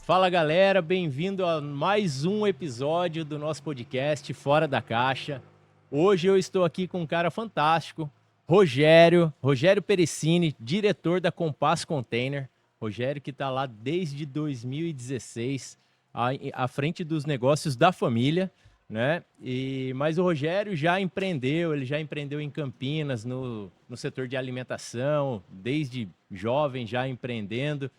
Fala galera, bem-vindo a mais um episódio do nosso podcast Fora da Caixa. Hoje eu estou aqui com um cara fantástico, Rogério Pericini, diretor da Compass Container. Rogério que está lá desde 2016, à frente dos negócios da família, né? Mas o Rogério já empreendeu, ele já empreendeu em Campinas, no setor de alimentação, desde jovem já empreendendo.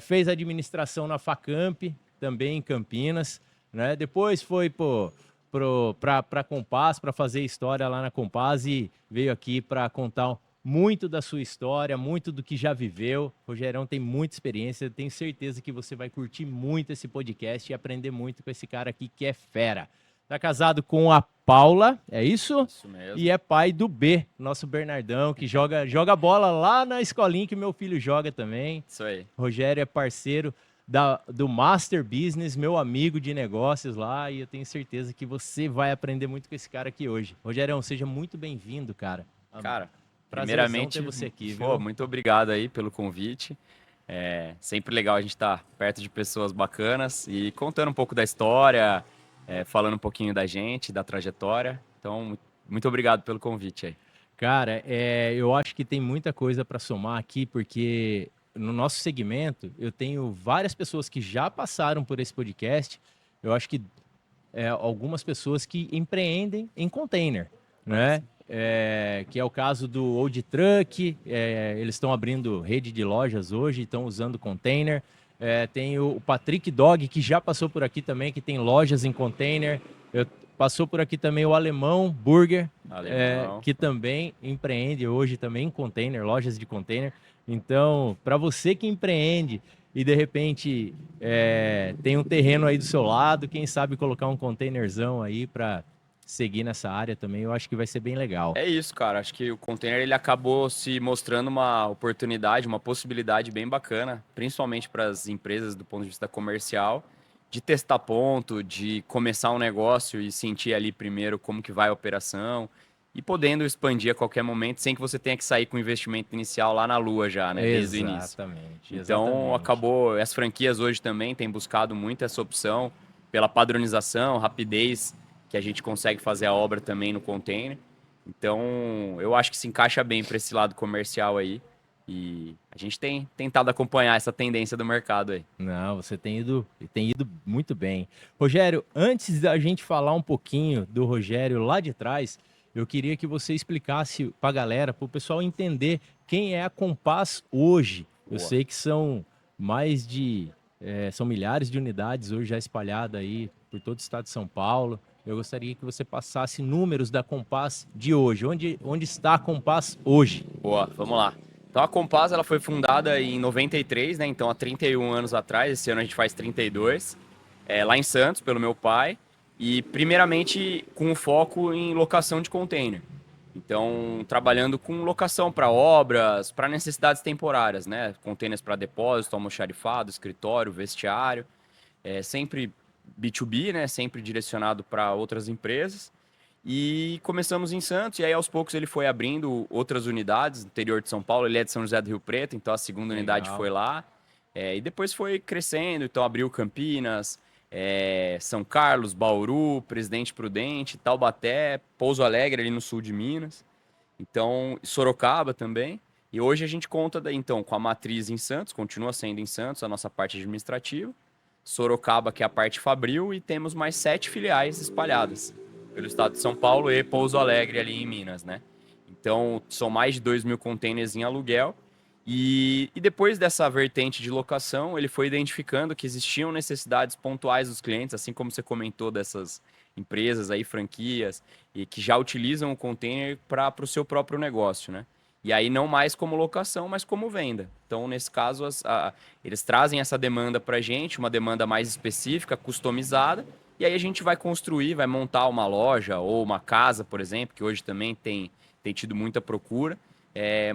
Fez administração na Facamp, também em Campinas, né? Depois foi para a Compass, para fazer história lá na Compass e veio aqui para contar muito da sua história, muito do que já viveu. O Rogerão tem muita experiência, tenho certeza que você vai curtir muito esse podcast e aprender muito com esse cara aqui que é fera. Tá casado com a Paula, é isso? Isso mesmo. E é pai do B, nosso Bernardão, que joga bola lá na escolinha que meu filho joga também. Isso aí. Rogério é parceiro do Master Business, meu amigo de negócios lá, e eu tenho certeza que você vai aprender muito com esse cara aqui hoje. Rogerão, seja muito bem-vindo, cara. Cara, Prazerzão primeiramente, ter você aqui, viu? pô, muito obrigado aí pelo convite. Sempre legal a gente estar perto de pessoas bacanas e contando um pouco da história, falando um pouquinho da gente, da trajetória. Então, muito obrigado pelo convite aí. Cara, eu acho que tem muita coisa para somar aqui, porque no nosso segmento eu tenho várias pessoas que já passaram por esse podcast. Eu acho que algumas pessoas que empreendem em container, né? Que é o caso do Old Truck, eles estão abrindo rede de lojas hoje, estão usando container. Tem o Patrick Dog, que já passou por aqui também, que tem lojas em container. Passou por aqui também o Alemão Burger, que também empreende hoje também em container, lojas de container. Então, para você que empreende e de repente tem um terreno aí do seu lado, quem sabe colocar um containerzão aí para seguir nessa área também, eu acho que vai ser bem legal. É isso, cara. Acho que o container ele acabou se mostrando uma oportunidade, uma possibilidade bem bacana, principalmente para as empresas do ponto de vista comercial, de testar ponto, de começar um negócio e sentir ali primeiro como que vai a operação e podendo expandir a qualquer momento sem que você tenha que sair com o investimento inicial lá na lua já, né, desde o início. Exatamente. Então, acabou, as franquias hoje também têm buscado muito essa opção pela padronização, rapidez que a gente consegue fazer a obra também no container. Então, eu acho que se encaixa bem para esse lado comercial aí. E a gente tem tentado acompanhar essa tendência do mercado aí. Não, você tem ido muito bem. Rogério, antes da gente falar um pouquinho do Rogério lá de trás, eu queria que você explicasse para a galera, para o pessoal entender quem é a Compass hoje. Eu sei que são são milhares de unidades hoje já espalhadas aí por todo o estado de São Paulo. Eu gostaria que você passasse números da Compass de hoje. Onde está a Compass hoje? Boa, vamos lá. Então a Compass ela foi fundada em 93, né? Então há 31 anos atrás, esse ano a gente faz 32, lá em Santos, pelo meu pai. E primeiramente com foco em locação de container. Então, trabalhando com locação para obras, para necessidades temporárias, né? Containers para depósito, almoxarifado, escritório, vestiário. Sempre B2B, né? Sempre direcionado para outras empresas. E começamos em Santos, e aí aos poucos ele foi abrindo outras unidades no interior de São Paulo. Ele é de São José do Rio Preto, então a segunda unidade foi lá. E depois foi crescendo, então abriu Campinas, São Carlos, Bauru, Presidente Prudente, Taubaté, Pouso Alegre ali no sul de Minas. Então, Sorocaba também. E hoje a gente conta então com a matriz em Santos, continua sendo em Santos a nossa parte administrativa. Sorocaba, que é a parte fabril, e temos mais 7 filiais espalhadas pelo estado de São Paulo e Pouso Alegre ali em Minas, né? Então, são mais de 2.000 containers em aluguel. E depois dessa vertente de locação, ele foi identificando que existiam necessidades pontuais dos clientes, assim como você comentou dessas empresas aí, franquias, e que já utilizam o container para o seu próprio negócio, né? E aí não mais como locação, mas como venda. Então, nesse caso, eles trazem essa demanda para a gente, uma demanda mais específica, customizada, e aí a gente vai construir, vai montar uma loja ou uma casa, por exemplo, que hoje também tem tido muita procura,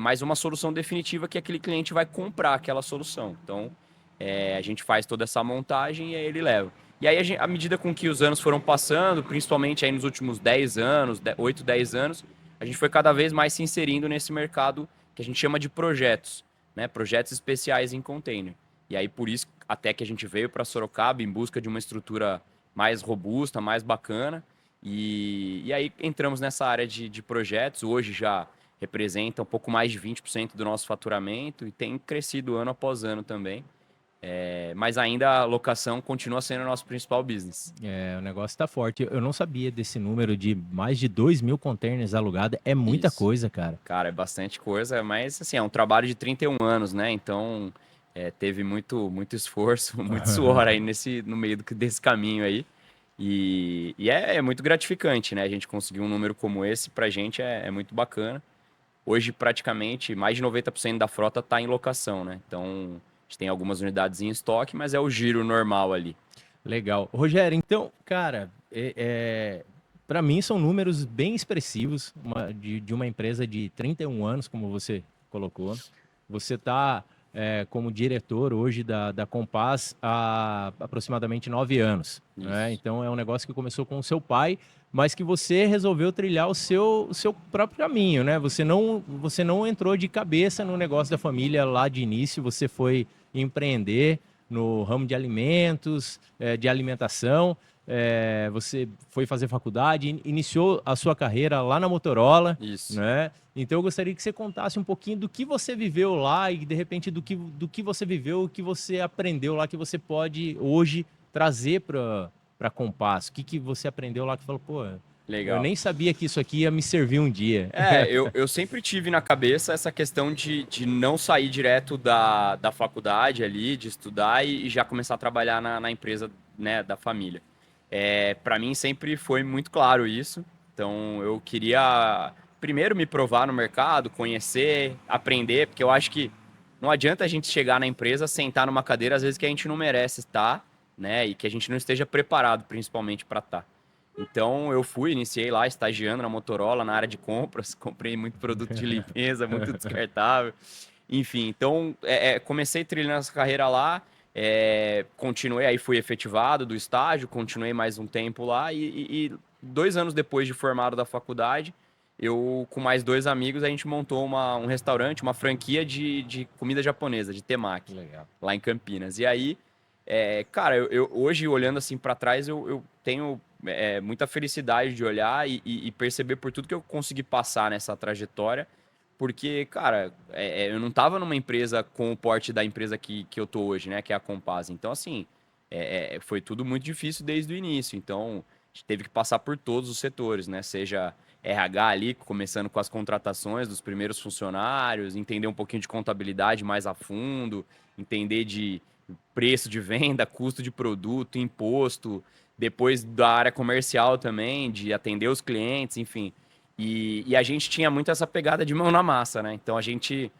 mas uma solução definitiva que aquele cliente vai comprar aquela solução. Então, a gente faz toda essa montagem e aí ele leva. E aí, à medida com que os anos foram passando, principalmente aí nos últimos 10 anos, 8, 10 anos, a gente foi cada vez mais se inserindo nesse mercado que a gente chama de projetos, né? Projetos especiais em container. E aí, por isso, até que a gente veio para Sorocaba em busca de uma estrutura mais robusta, mais bacana. E aí entramos nessa área de projetos. Hoje já representa um pouco mais de 20% do nosso faturamento e tem crescido ano após ano também. Mas ainda a locação continua sendo o nosso principal business. O negócio tá forte. Eu não sabia desse número de mais de 2.000 containers alugados. É muita Isso. coisa, cara. Cara, é bastante coisa, mas assim, é um trabalho de 31 anos, né? Então, teve muito esforço, muito suor aí no meio desse caminho aí. E é muito gratificante, né? A gente conseguir um número como esse, pra gente é muito bacana. Hoje, praticamente, mais de 90% da frota está em locação, né? Então, a gente tem algumas unidades em estoque, mas é o giro normal ali. Legal. Rogério, então, cara, para mim são números bem expressivos de uma empresa de 31 anos, como você colocou. Você está como diretor hoje da Compass há aproximadamente 9 anos. Né? Isso. Então, é um negócio que começou com o seu pai, mas que você resolveu trilhar o seu próprio caminho, né? Você não entrou de cabeça no negócio da família lá de início, você foi empreender no ramo de alimentos, de alimentação. Você foi fazer faculdade, iniciou a sua carreira lá na Motorola, Isso. né? Então eu gostaria que você contasse um pouquinho do que você viveu lá e de repente do que você viveu, o que você aprendeu lá, que você pode hoje trazer para Compass. O que você aprendeu lá que falou, pô, eu Legal. nem sabia que isso aqui ia me servir um dia. Eu sempre tive na cabeça essa questão de não sair direto da faculdade ali, de estudar e já começar a trabalhar na empresa, né, da família. Para mim sempre foi muito claro isso. Então eu queria primeiro me provar no mercado, conhecer, aprender, porque eu acho que não adianta a gente chegar na empresa, sentar numa cadeira, às vezes que a gente não merece estar, né, e que a gente não esteja preparado principalmente para estar. Então eu iniciei lá estagiando na Motorola, na área de compras, comprei muito produto de limpeza, muito descartável. Enfim, então comecei trilhando essa carreira lá, continuei, aí fui efetivado do estágio, continuei mais um tempo lá e 2 anos depois de formado da faculdade, eu com mais 2 amigos, a gente montou um restaurante, uma franquia de comida japonesa, de temaki, Legal. lá em Campinas. E aí, cara, hoje olhando assim para trás, eu tenho muita felicidade de olhar e perceber por tudo que eu consegui passar nessa trajetória, porque, cara, eu não tava numa empresa com o porte da empresa que eu tô hoje, né, que é a Compass. Então, assim, foi tudo muito difícil desde o início. Então, a gente teve que passar por todos os setores, né, seja RH ali, começando com as contratações dos primeiros funcionários, entender um pouquinho de contabilidade mais a fundo, entender de preço de venda, custo de produto, imposto, depois da área comercial também, de atender os clientes, enfim. E a gente tinha muito essa pegada de mão na massa, né? Então a gente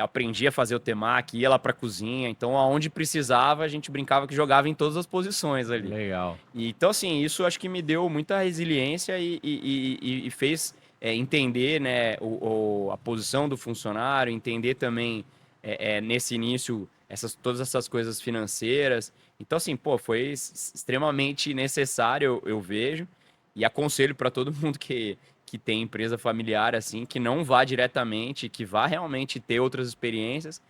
aprendia a fazer o temaki, ia lá para a cozinha. Então, aonde precisava, a gente brincava que jogava em todas as posições ali. Legal. Então, assim, isso acho que me deu muita resiliência e fez entender, né, a posição do funcionário, entender também nesse início todas essas coisas financeiras. Então, assim, pô, foi extremamente necessário, eu vejo, e aconselho para todo mundo que tem empresa familiar, assim, que não vá diretamente, que vá realmente ter outras experiências,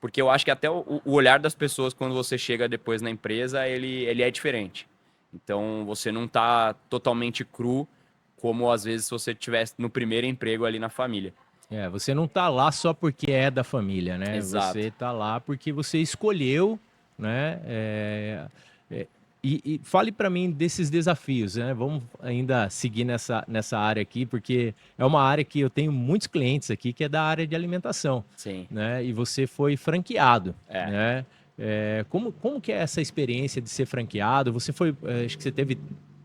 porque eu acho que até o olhar das pessoas quando você chega depois na empresa, ele é diferente. Então, você não está totalmente cru, como às vezes se você estivesse no primeiro emprego ali na família. Você não tá lá só porque é da família, né? Exato. Você tá lá porque você escolheu, né? E fale para mim desses desafios, né? Vamos ainda seguir nessa área aqui, porque é uma área que eu tenho muitos clientes aqui que é da área de alimentação, Sim. né? E você foi franqueado, É. né? Como que é essa experiência de ser franqueado? Você foi, acho que você teve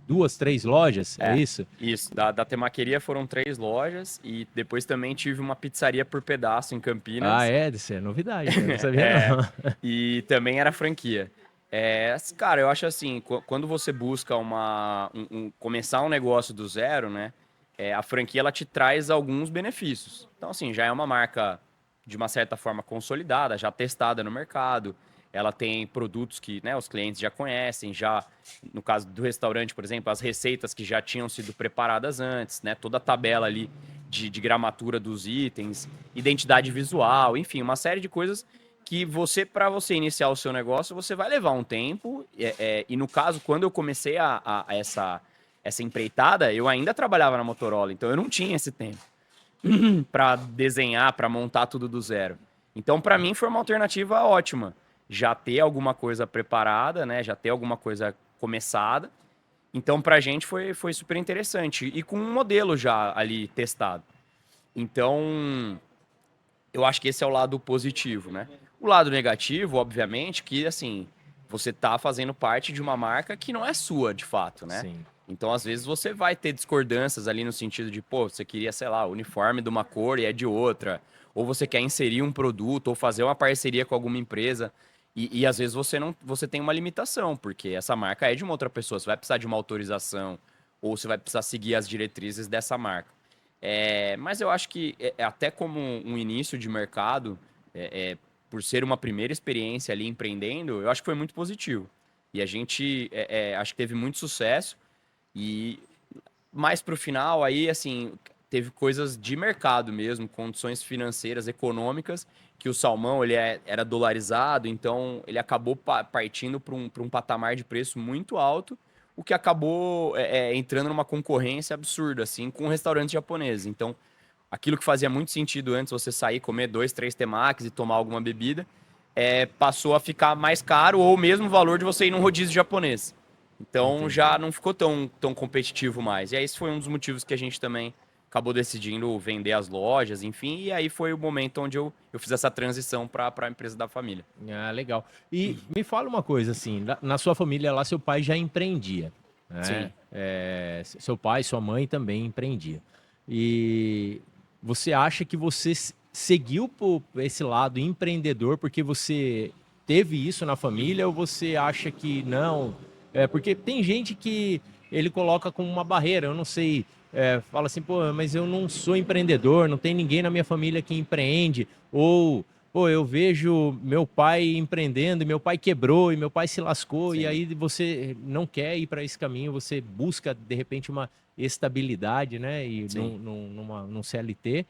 2, 3 lojas, é isso? Isso. Da temaqueria foram 3 lojas e depois também tive uma pizzaria por pedaço em Ah, Campinas. isso é novidade, eu não sabia não. E também era franquia. Cara, eu acho assim, quando você busca começar um negócio do zero, né? A franquia ela te traz alguns benefícios. Então, assim, já é uma marca de uma certa forma consolidada, já testada no mercado. Ela tem produtos que, né, os clientes já conhecem, já no caso do restaurante, por exemplo, as receitas que já tinham sido preparadas antes, né? Toda a tabela ali de gramatura dos itens, identidade visual, enfim, uma série de coisas que para você iniciar o seu negócio, você vai levar um tempo. E no caso, quando eu comecei essa empreitada, eu ainda trabalhava na Motorola, então eu não tinha esse tempo para desenhar, para montar tudo do zero. Então, para mim, foi uma alternativa ótima. Já ter alguma coisa preparada, né? Já ter alguma coisa começada. Então, pra gente foi super interessante. E com um modelo já ali testado. Então, eu acho que esse é o lado positivo, né? O lado negativo, obviamente, que assim, você tá fazendo parte de uma marca que não é sua, de fato, né? Sim. Então, às vezes, você vai ter discordâncias ali no sentido de, pô, você queria, sei lá, o uniforme de uma cor e é de outra. Ou você quer inserir um produto ou fazer uma parceria com alguma empresa. E às vezes você tem uma limitação, porque essa marca é de uma outra pessoa. Você vai precisar de uma autorização ou você vai precisar seguir as diretrizes dessa marca. Mas eu acho que até como um início de mercado, por ser uma primeira experiência ali empreendendo, eu acho que foi muito positivo. E a gente acho que teve muito sucesso. E mais pro final, aí, assim, teve coisas de mercado mesmo, condições financeiras, econômicas, que o salmão ele era dolarizado, então ele acabou partindo para um patamar de preço muito alto, o que acabou entrando numa concorrência absurda, assim, com restaurantes japoneses. Então, aquilo que fazia muito sentido antes você sair, comer 2, 3 temakis e tomar alguma bebida, passou a ficar mais caro ou mesmo o valor de você ir num rodízio japonês. Então Entendi. já não ficou tão competitivo mais. E aí esse foi um dos motivos que a gente também acabou decidindo vender as lojas, enfim. E aí foi o momento onde eu fiz essa transição para a empresa da família. Ah, legal. E me fala uma coisa, assim, na sua família lá, seu pai já empreendia, né? Sim. Seu pai, sua mãe também empreendia. E você acha que você seguiu por esse lado empreendedor porque você teve isso na família ou você acha que não? Porque tem gente que ele coloca como uma barreira, eu não sei, fala assim, pô, mas eu não sou empreendedor, não tem ninguém na minha família que empreende, ou pô, eu vejo meu pai empreendendo, e meu pai quebrou, e meu pai se lascou, e Sim. aí você não quer ir para esse caminho, você busca, de repente, uma estabilidade, né? E Sim. num CLT,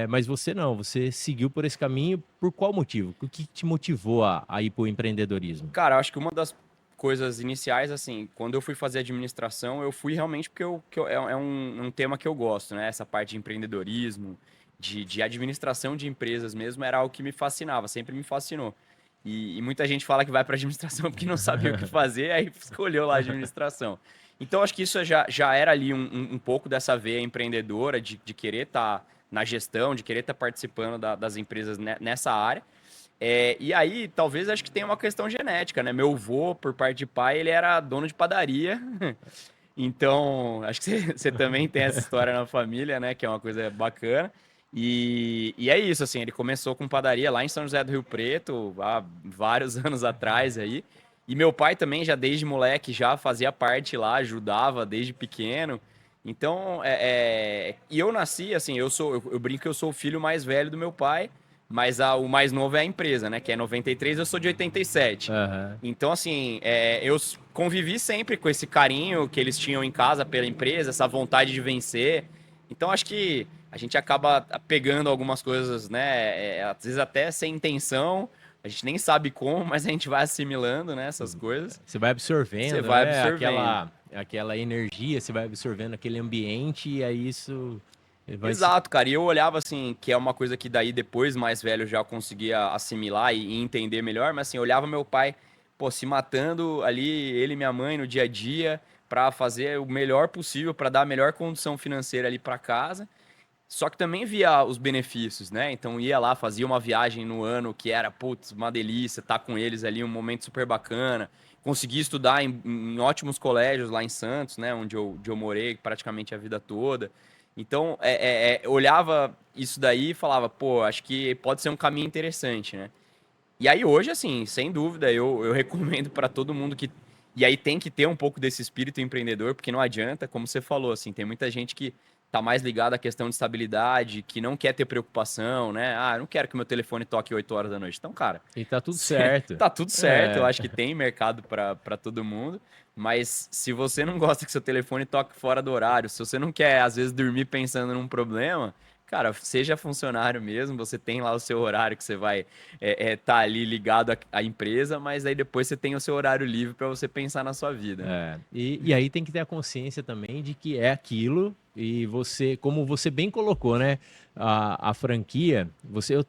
mas você não, você seguiu por esse caminho, por qual motivo? O que te motivou a ir para o empreendedorismo? Cara, eu acho que uma das coisas iniciais, assim, quando eu fui fazer administração, eu fui realmente porque é um tema que eu gosto, né? Essa parte de empreendedorismo, de administração de empresas mesmo, era algo que me fascinava, sempre me fascinou. E muita gente fala que vai para administração porque não sabia o que fazer, aí escolheu lá a administração. Então, acho que isso já era ali um pouco dessa veia empreendedora, de querer estar na gestão, de querer estar participando das empresas nessa área. E aí, talvez acho que tenha uma questão genética, né? Meu avô, por parte de pai, ele era dono de padaria. Então, acho que você também tem essa história na família, né? Que é uma coisa bacana. E é isso, assim, ele começou com padaria lá em São José do Rio Preto, há vários anos atrás aí. E meu pai também, já desde moleque, já fazia parte lá, ajudava desde pequeno. Então, e eu nasci, assim, eu brinco que eu sou o filho mais velho do meu pai, mas o mais novo é a empresa, né? Que é 93, eu sou de 87. Aham. Então, assim, eu convivi sempre com esse carinho que eles tinham em casa pela empresa, essa vontade de vencer. Então, acho que a gente acaba pegando algumas coisas, né? Às vezes até sem intenção, a gente nem sabe como, mas a gente vai assimilando, né? Essas coisas. Você vai Você absorvendo, vai né? absorvendo. Aquela energia, você vai absorvendo aquele ambiente e aí isso vai se. Exato, cara. E eu olhava assim, que é uma coisa que daí depois, mais velho, eu já conseguia assimilar e entender melhor, mas assim, eu olhava meu pai, pô, se matando ali, ele e minha mãe no dia a dia, pra fazer o melhor possível, pra dar a melhor condição financeira ali pra casa. Só que também via os benefícios, né? Então ia lá, fazia uma viagem no ano que era, putz, uma delícia, estar com eles ali, um momento super bacana. Consegui estudar em ótimos colégios lá em Santos, né? Onde eu morei praticamente a vida toda. Então, eu olhava isso daí e falava, pô, acho que pode ser um caminho interessante, né? E aí hoje, assim, sem dúvida, eu recomendo para todo mundo que. E aí tem que ter um pouco desse espírito empreendedor, porque não adianta, como você falou, assim, tem muita gente que tá mais ligada à questão de estabilidade, que não quer ter preocupação, né? Ah, eu não quero que meu telefone toque 8 horas da noite. Então, cara, E tá tudo certo. tá tudo certo, eu É. acho que tem mercado para todo mundo, mas se você não gosta que seu telefone toque fora do horário, se você não quer, às vezes, dormir pensando num problema, Cara, seja funcionário mesmo, você tem lá o seu horário que você vai tá ali ligado à empresa, mas aí depois você tem o seu horário livre para você pensar na sua vida, né? E aí tem que ter a consciência também de que é aquilo, e você, como você bem colocou, né? A franquia,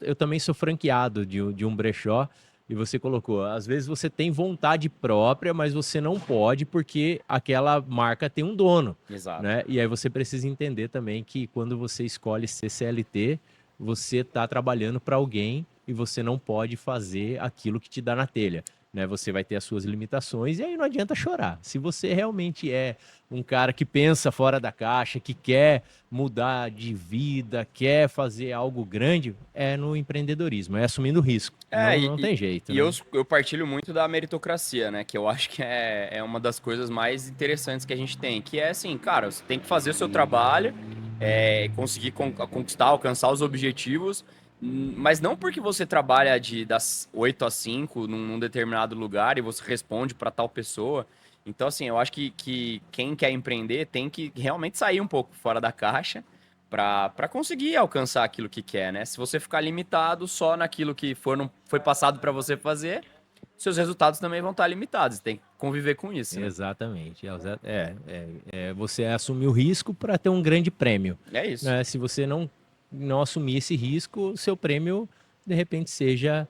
eu também sou franqueado de um brechó, e você colocou, às vezes você tem vontade própria, mas você não pode porque aquela marca tem um dono, Exato. né? E aí você precisa entender também que quando você escolhe ser CLT, você está trabalhando para alguém e você não pode fazer aquilo que te dá na telha, né? Você vai ter as suas limitações e aí não adianta chorar. Se você realmente é um cara que pensa fora da caixa, que quer mudar de vida, quer fazer algo grande, é no empreendedorismo, é assumindo risco. É, Não tem jeito, e eu, né? eu partilho muito da meritocracia, né? Que eu acho que é uma das coisas mais interessantes que a gente tem. Que é assim, cara, você tem que fazer o seu trabalho, conseguir conquistar, alcançar os objetivos, mas não porque você trabalha das 8 às 5 num determinado lugar e você responde para tal pessoa. Então, assim, eu acho que quem quer empreender tem que realmente sair um pouco fora da caixa para conseguir alcançar aquilo que quer, né? Se você ficar limitado só naquilo que foi passado para você fazer, seus resultados também vão estar limitados. Tem que conviver com isso, né? Exatamente. Você assumir o risco para ter um grande prêmio, É isso. né? Se você não assumir esse risco, o seu prêmio de repente seja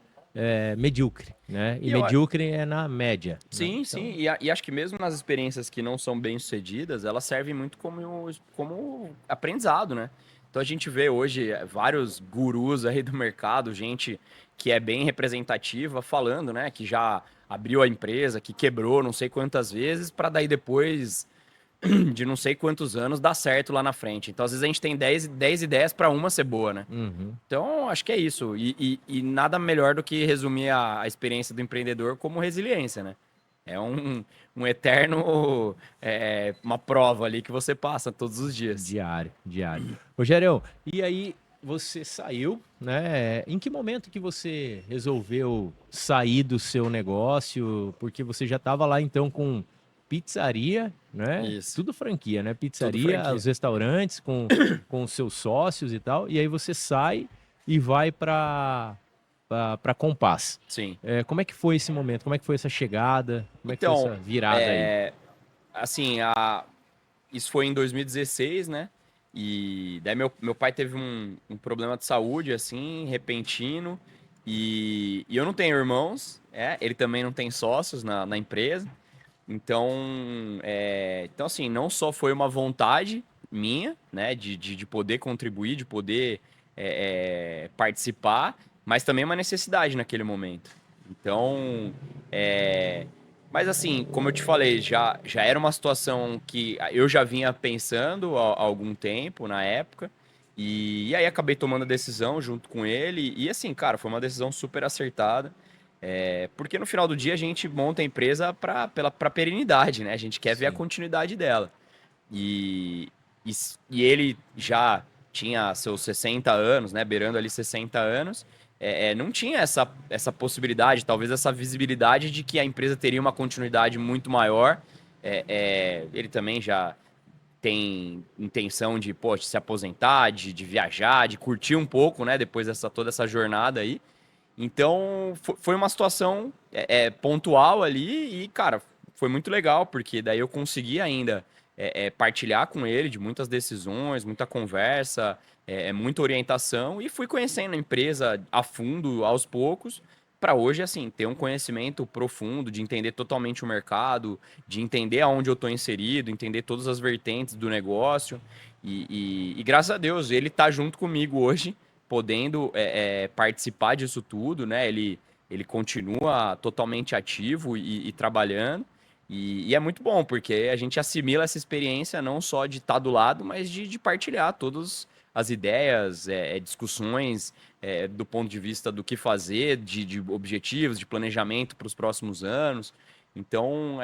medíocre, né? E E eu, medíocre é na média, né? sim, sim. Então, E acho que mesmo nas experiências que não são bem sucedidas, elas servem muito como aprendizado, né? Então a gente vê hoje vários gurus aí do mercado, gente que é bem representativa, falando, né, que já abriu a empresa, que quebrou não sei quantas vezes, para daí depois de não sei quantos anos dar certo lá na frente. Então às vezes a gente tem dez ideias para uma ser boa, né? uhum. Então, acho que é isso. E nada melhor do que resumir a experiência do empreendedor como resiliência, né? É um eterno, uma prova ali que você passa todos os dias. Diário, diário. Rogério, e aí você saiu, né? Em que momento que você resolveu sair do seu negócio? Porque você já estava lá então com pizzaria, né? Isso, Tudo franquia, né? tudo Pizzaria, franquia. os restaurantes com os seus sócios e tal. E aí você sai e vai para Compass. Sim. Como é que foi esse momento? Como é que foi essa chegada? Como é que foi Então, essa virada aí? assim, isso foi em 2016, né? E daí meu pai teve um problema de saúde, assim, repentino. E eu não tenho irmãos, ele também não tem sócios na empresa. Então, assim, não só foi uma vontade minha, né, de poder contribuir, de poder participar, mas também uma necessidade naquele momento. Então, é, mas assim, como eu te falei, já era uma situação que eu já vinha pensando há algum tempo, na época, e aí acabei tomando a decisão junto com ele, e assim, cara, foi uma decisão super acertada. Porque no final do dia a gente monta a empresa para perenidade, né? A gente quer ver a Sim. continuidade dela. E, e ele já tinha seus 60 anos, né? Beirando ali 60 anos. Não tinha essa possibilidade, talvez essa visibilidade de que a empresa teria uma continuidade muito maior. Ele também já tem intenção de, pô, de se aposentar, de viajar, de curtir um pouco, né? Depois dessa toda essa jornada aí. Então, foi uma situação pontual ali e, cara, foi muito legal, porque daí eu consegui ainda partilhar com ele de muitas decisões, muita conversa, muita orientação e fui conhecendo a empresa a fundo, aos poucos, para hoje, assim, ter um conhecimento profundo, de entender totalmente o mercado, de entender aonde eu estou inserido, entender todas as vertentes do negócio. E graças a Deus, ele está junto comigo hoje podendo participar disso tudo, né? Ele continua totalmente ativo e trabalhando. E é muito bom, porque a gente assimila essa experiência não só de estar do lado, mas de partilhar todas as ideias, discussões do ponto de vista do que fazer, de objetivos, de planejamento para os próximos anos. Então,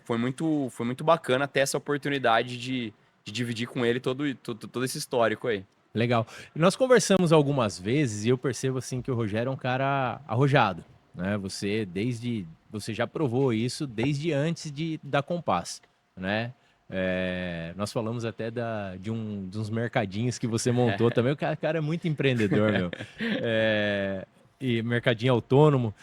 foi muito bacana ter essa oportunidade de dividir com ele todo esse histórico aí. Legal. Nós conversamos algumas vezes e eu percebo assim que o Rogério é um cara arrojado, né? Você já provou isso desde antes da Compass, né? Nós falamos até de uns mercadinhos que você montou também. O cara é muito empreendedor, meu. E mercadinho autônomo.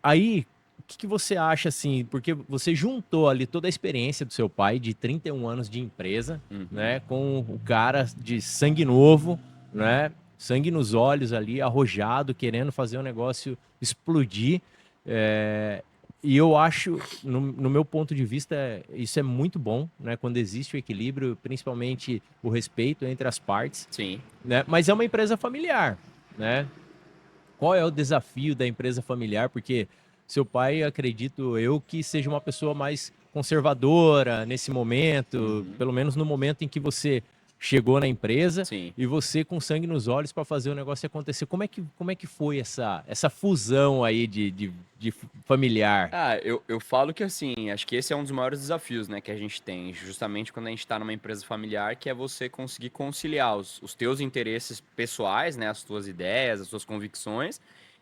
Aí, o que você acha assim? Porque você juntou ali toda a experiência do seu pai de 31 anos de empresa, né, com o cara de sangue novo, né, sangue nos olhos ali, arrojado, querendo fazer o negócio explodir. É, e eu acho, no meu ponto de vista, isso é muito bom, né, quando existe o equilíbrio, principalmente o respeito entre as partes, Sim. né, mas é uma empresa familiar, né? Qual é o desafio da empresa familiar? Porque seu pai, acredito eu, que seja uma pessoa mais conservadora nesse momento, Uhum. pelo menos no momento em que você chegou na empresa Sim. e você com sangue nos olhos para fazer o negócio acontecer. Como é que foi essa fusão aí de familiar? Eu falo que assim, acho que esse é um dos maiores desafios, né, que a gente tem, justamente quando a gente está numa empresa familiar, que é você conseguir conciliar os teus interesses pessoais, né, as tuas ideias, as tuas convicções,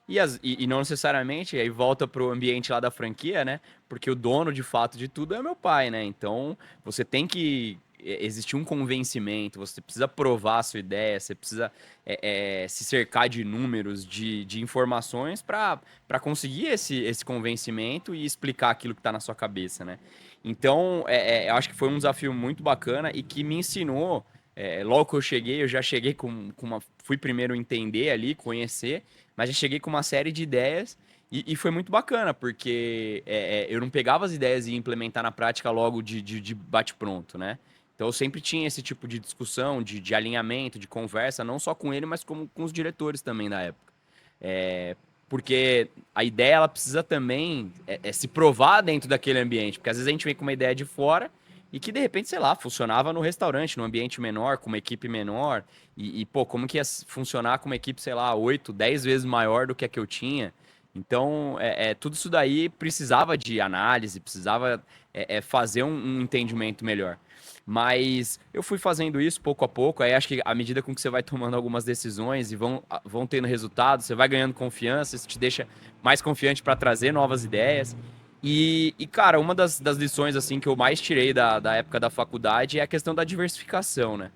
e não necessariamente, aí volta pro ambiente lá da franquia, né, porque o dono de fato de tudo é meu pai, né, então você tem que existir um convencimento, você precisa provar a sua ideia, você precisa se cercar de números, de informações para conseguir esse convencimento e explicar aquilo que está na sua cabeça, né? Então, eu acho que foi um desafio muito bacana e que me ensinou. Logo que eu cheguei, eu já cheguei com uma. Fui primeiro entender ali, conhecer, mas já cheguei com uma série de ideias e foi muito bacana, porque eu não pegava as ideias e ia implementar na prática logo de bate-pronto, né? Então eu sempre tinha esse tipo de discussão, de alinhamento, de conversa, não só com ele, mas como com os diretores também da época. É, porque a ideia ela precisa também se provar dentro daquele ambiente, porque às vezes a gente vem com uma ideia de fora e que de repente, sei lá, funcionava no restaurante, num ambiente menor, com uma equipe menor, pô, como que ia funcionar com uma equipe, sei lá, 8, 10 vezes maior do que a que eu tinha. Então, tudo isso daí precisava de análise, precisava fazer um entendimento melhor. Mas eu fui fazendo isso pouco a pouco, aí acho que à medida com que você vai tomando algumas decisões e vão tendo resultados, você vai ganhando confiança, isso te deixa mais confiante para trazer novas ideias. Cara, uma das lições assim que eu mais tirei da época da faculdade é a questão da diversificação, né?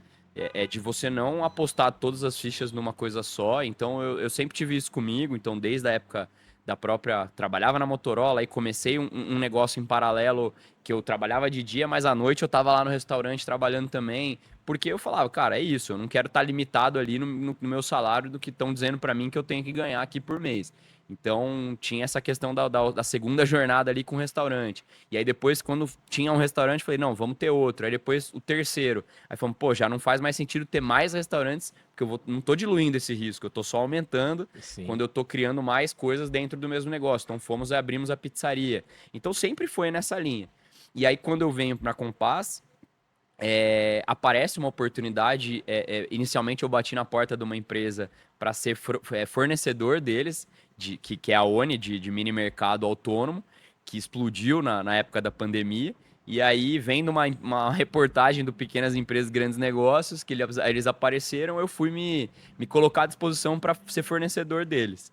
De você não apostar todas as fichas numa coisa só. Então eu sempre tive isso comigo. Então, desde a época da própria. Trabalhava na Motorola e comecei um negócio em paralelo que eu trabalhava de dia, mas à noite eu tava lá no restaurante trabalhando também. Porque eu falava, cara, é isso, eu não quero estar limitado ali no meu salário do que estão dizendo para mim que eu tenho que ganhar aqui por mês. Então tinha essa questão da segunda jornada ali com o restaurante. E aí depois, quando tinha um restaurante, falei, não, vamos ter outro. Aí depois o terceiro. Aí falamos, pô, já não faz mais sentido ter mais restaurantes, porque não tô diluindo esse risco, eu tô só aumentando Sim. quando eu tô criando mais coisas dentro do mesmo negócio. Então fomos e abrimos a pizzaria. Então sempre foi nessa linha. E aí quando eu venho para Compass, aparece uma oportunidade. Inicialmente eu bati na porta de uma empresa para ser fornecedor deles, que é a Oni, de mini mercado autônomo, que explodiu na época da pandemia. E aí, vendo uma reportagem do Pequenas Empresas Grandes Negócios, que eles apareceram, eu fui me colocar à disposição para ser fornecedor deles.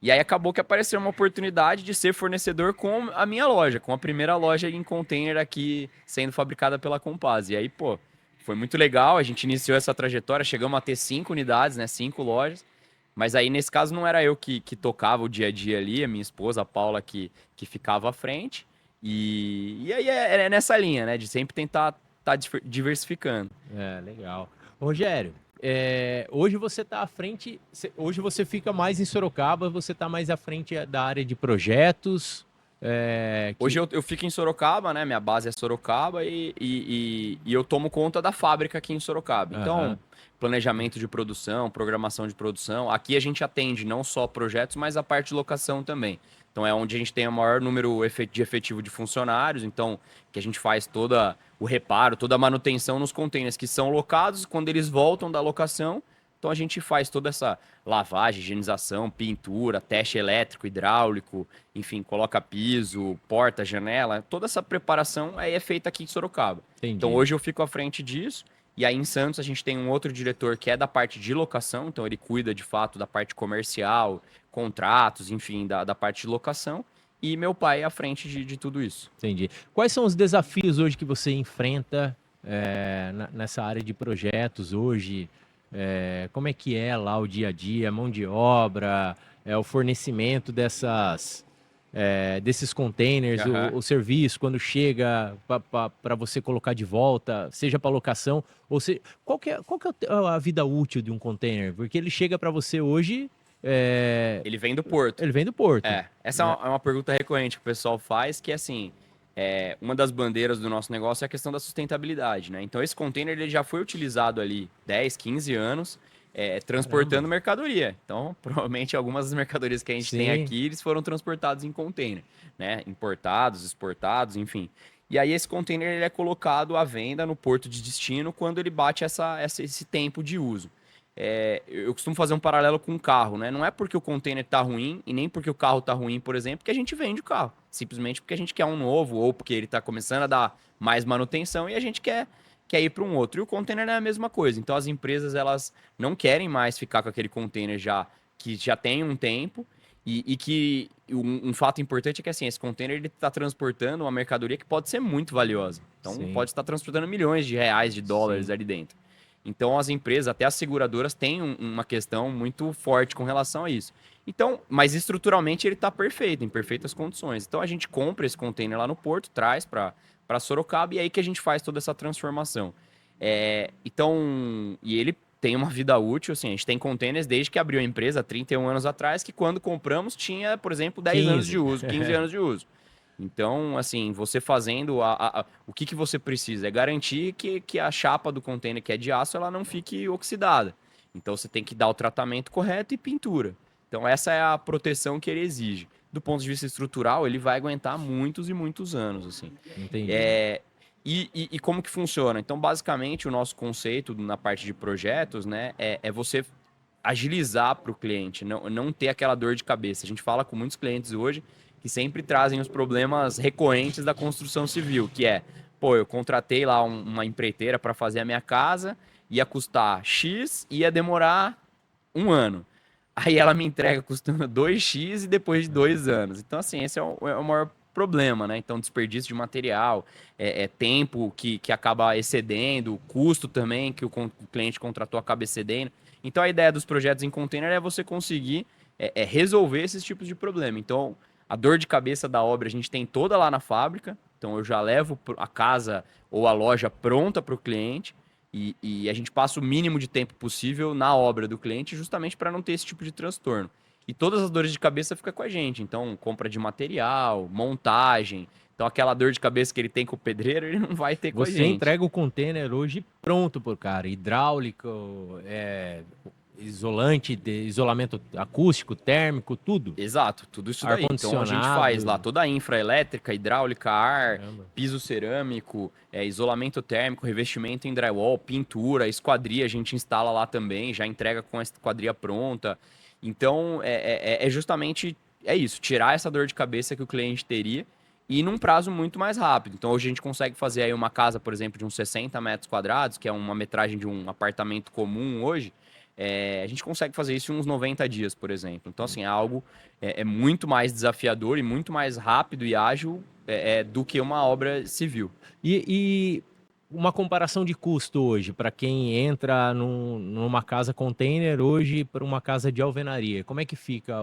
E aí acabou que apareceu uma oportunidade de ser fornecedor com a minha loja, com a primeira loja em container aqui sendo fabricada pela Compaz. E aí, pô, foi muito legal, a gente iniciou essa trajetória, chegamos a ter 5 unidades, né, 5 lojas. Mas aí, nesse caso, não era eu que tocava o dia a dia ali, a minha esposa, a Paula, que ficava à frente. E aí é nessa linha, né, de sempre tentar tá diversificando. Legal. Rogério, hoje você está à frente, hoje você fica mais em Sorocaba, você está mais à frente da área de projetos. Hoje eu fico em Sorocaba, né? Minha base é Sorocaba e eu tomo conta da fábrica aqui em Sorocaba. Aham. Então, planejamento de produção, programação de produção. Aqui a gente atende não só projetos, mas a parte de locação também. Então é onde a gente tem o maior número de efetivo de funcionários. Então, que a gente faz toda o reparo, toda a manutenção nos containers que são locados. Quando eles voltam da locação, então a gente faz toda essa lavagem, higienização, pintura, teste elétrico, hidráulico, enfim, coloca piso, porta, janela, toda essa preparação aí é feita aqui em Sorocaba. Então Entendi. hoje eu fico à frente disso. E aí em Santos a gente tem um outro diretor que é da parte de locação, então ele cuida de fato da parte comercial, contratos, enfim, da parte de locação. e meu pai à frente de tudo isso. Entendi. Quais são os desafios hoje que você enfrenta nessa área de projetos hoje? Como é que é lá o dia a dia, mão de obra, o fornecimento desses containers, Aham. o serviço quando chega para você colocar de volta, seja para locação, ou se, qual que é a vida útil de um container? Porque ele chega para você hoje, Ele vem do porto. ele vem do porto, Essa é né? uma pergunta recorrente que o pessoal faz, que é assim, uma das bandeiras do nosso negócio é a questão da sustentabilidade, né? Então esse container ele já foi utilizado ali 10, 15 anos, transportando Caramba. mercadoria. Então, provavelmente algumas das mercadorias que a gente tem Sim, aqui, eles foram transportados em container, né? Importados, exportados, enfim. E aí esse container ele é colocado à venda no porto de destino quando ele bate esse tempo de uso. Eu costumo fazer um paralelo com o carro, né? Não é porque o container tá ruim e nem porque o carro tá ruim, por exemplo, que a gente vende o carro. Simplesmente porque a gente quer um novo ou porque ele tá começando a dar mais manutenção e a gente quer ir para um outro. E o container é a mesma coisa. Então as empresas elas não querem mais ficar com aquele container que já tem um tempo e que um fato importante é que assim, esse container ele está transportando uma mercadoria que pode ser muito valiosa. Então sim, pode estar transportando milhões de reais, de dólares sim. ali dentro. Então, as empresas, até as seguradoras, têm uma questão muito forte com relação a isso. Então, mas estruturalmente ele está perfeito, em perfeitas condições. Então, a gente compra esse container lá no porto, traz para Sorocaba e é aí que a gente faz toda essa transformação. Então, e ele tem uma vida útil, assim, a gente tem containers desde que abriu a empresa, 31 anos atrás, que quando compramos tinha, por exemplo, 10 anos de 15. uso, 15 anos de uso. Então, assim, você fazendo o que você precisa é garantir que a chapa do container que é de aço ela não fique oxidada. Então, você tem que dar o tratamento correto e pintura. Então, essa é a proteção que ele exige. Do ponto de vista estrutural, ele vai aguentar muitos e muitos anos, assim. Entendi. É, e como que funciona? Então, basicamente, o nosso conceito na parte de projetos, né, é você agilizar para o cliente, não ter aquela dor de cabeça. A gente fala com muitos clientes hoje que sempre trazem os problemas recorrentes da construção civil, que é, pô, eu contratei lá uma empreiteira para fazer a minha casa, ia custar X, ia demorar um ano. Aí ela me entrega custando 2x e depois de 2 anos. Então, assim, esse é o maior problema, né? Então, desperdício de material, tempo que acaba excedendo, custo também que o cliente contratou acaba excedendo. Então, a ideia dos projetos em container é você conseguir resolver esses tipos de problema. Então, a dor de cabeça da obra a gente tem toda lá na fábrica. Então, eu já levo a casa ou a loja pronta para o cliente. E a gente passa o mínimo de tempo possível na obra do cliente, justamente para não ter esse tipo de transtorno. E todas as dores de cabeça ficam com a gente. Então, compra de material, montagem. Então, aquela dor de cabeça que ele tem com o pedreiro, ele não vai ter com a Você gente. entrega o container hoje pronto pro cara, hidráulico, isolante, isolamento acústico, térmico, tudo. Exato, tudo isso daí. Então, a gente faz lá Ar-condicionado. toda a infra elétrica, hidráulica, ar, Caramba. piso cerâmico, isolamento térmico, revestimento em drywall, pintura, esquadria, a gente instala lá também, já entrega com a esquadria pronta. Então, justamente isso, tirar essa dor de cabeça que o cliente teria e num prazo muito mais rápido. Então, hoje a gente consegue fazer aí uma casa, por exemplo, de uns 60 metros quadrados, que é uma metragem de um apartamento comum hoje. A gente consegue fazer isso em uns 90 dias, por exemplo. Então, assim, é algo muito mais desafiador e muito mais rápido e ágil do que uma obra civil. E uma comparação de custo hoje, para quem entra numa casa container hoje para uma casa de alvenaria, como é que fica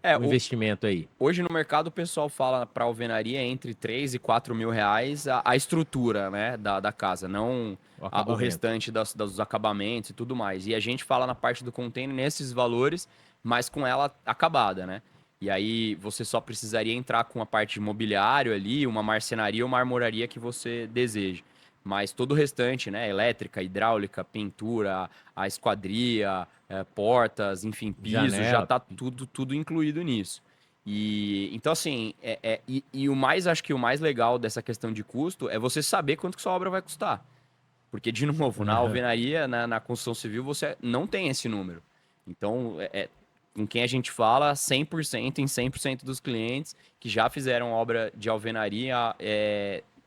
É, o investimento aí? Hoje no mercado o pessoal fala para alvenaria entre 3 e 4 mil reais a estrutura, né, da casa, não O o acabamento. restante dos acabamentos e tudo mais. E a gente fala na parte do container nesses valores, mas com ela acabada, né? E aí você só precisaria entrar com a parte de mobiliário ali, uma marcenaria ou uma armoraria que você deseja. Mas todo o restante, né, elétrica, hidráulica, pintura, a esquadria, portas, enfim, piso, já Janela. tá tudo incluído nisso. E então, assim, e o mais, acho que o mais legal dessa questão de custo é você saber quanto que sua obra vai custar. Porque, de novo, na alvenaria, na construção civil, você não tem esse número. Então, com quem a gente fala, 100% em 100% dos clientes que já fizeram obra de alvenaria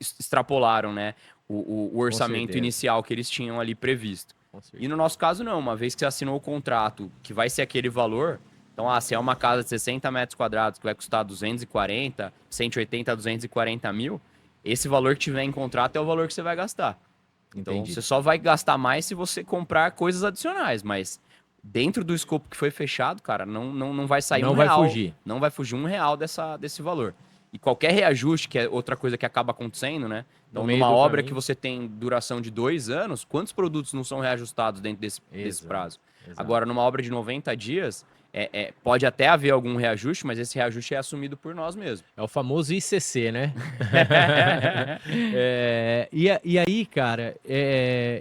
extrapolaram, né, o Com orçamento certeza, inicial que eles tinham ali previsto. com E no certeza. nosso caso, não. Uma vez que você assinou o contrato, que vai ser aquele valor, Então, se é uma casa de 60 metros quadrados que vai custar 240, 180 a 240 mil, esse valor que tiver em contrato é o valor que você vai gastar. Então, Entendi. você só vai gastar mais se você comprar coisas adicionais, mas dentro do escopo que foi fechado, cara, não vai sair Não um vai real. fugir. Não vai fugir R$ 1 desse valor. E qualquer reajuste, que é outra coisa que acaba acontecendo, né? No Então, meio numa do obra caminho. que você tem duração de 2 anos, quantos produtos não são reajustados dentro desse Exato, prazo? exato. Agora, numa obra de 90 dias, pode até haver algum reajuste, mas esse reajuste é assumido por nós mesmos. É o famoso ICC, né? E aí, cara,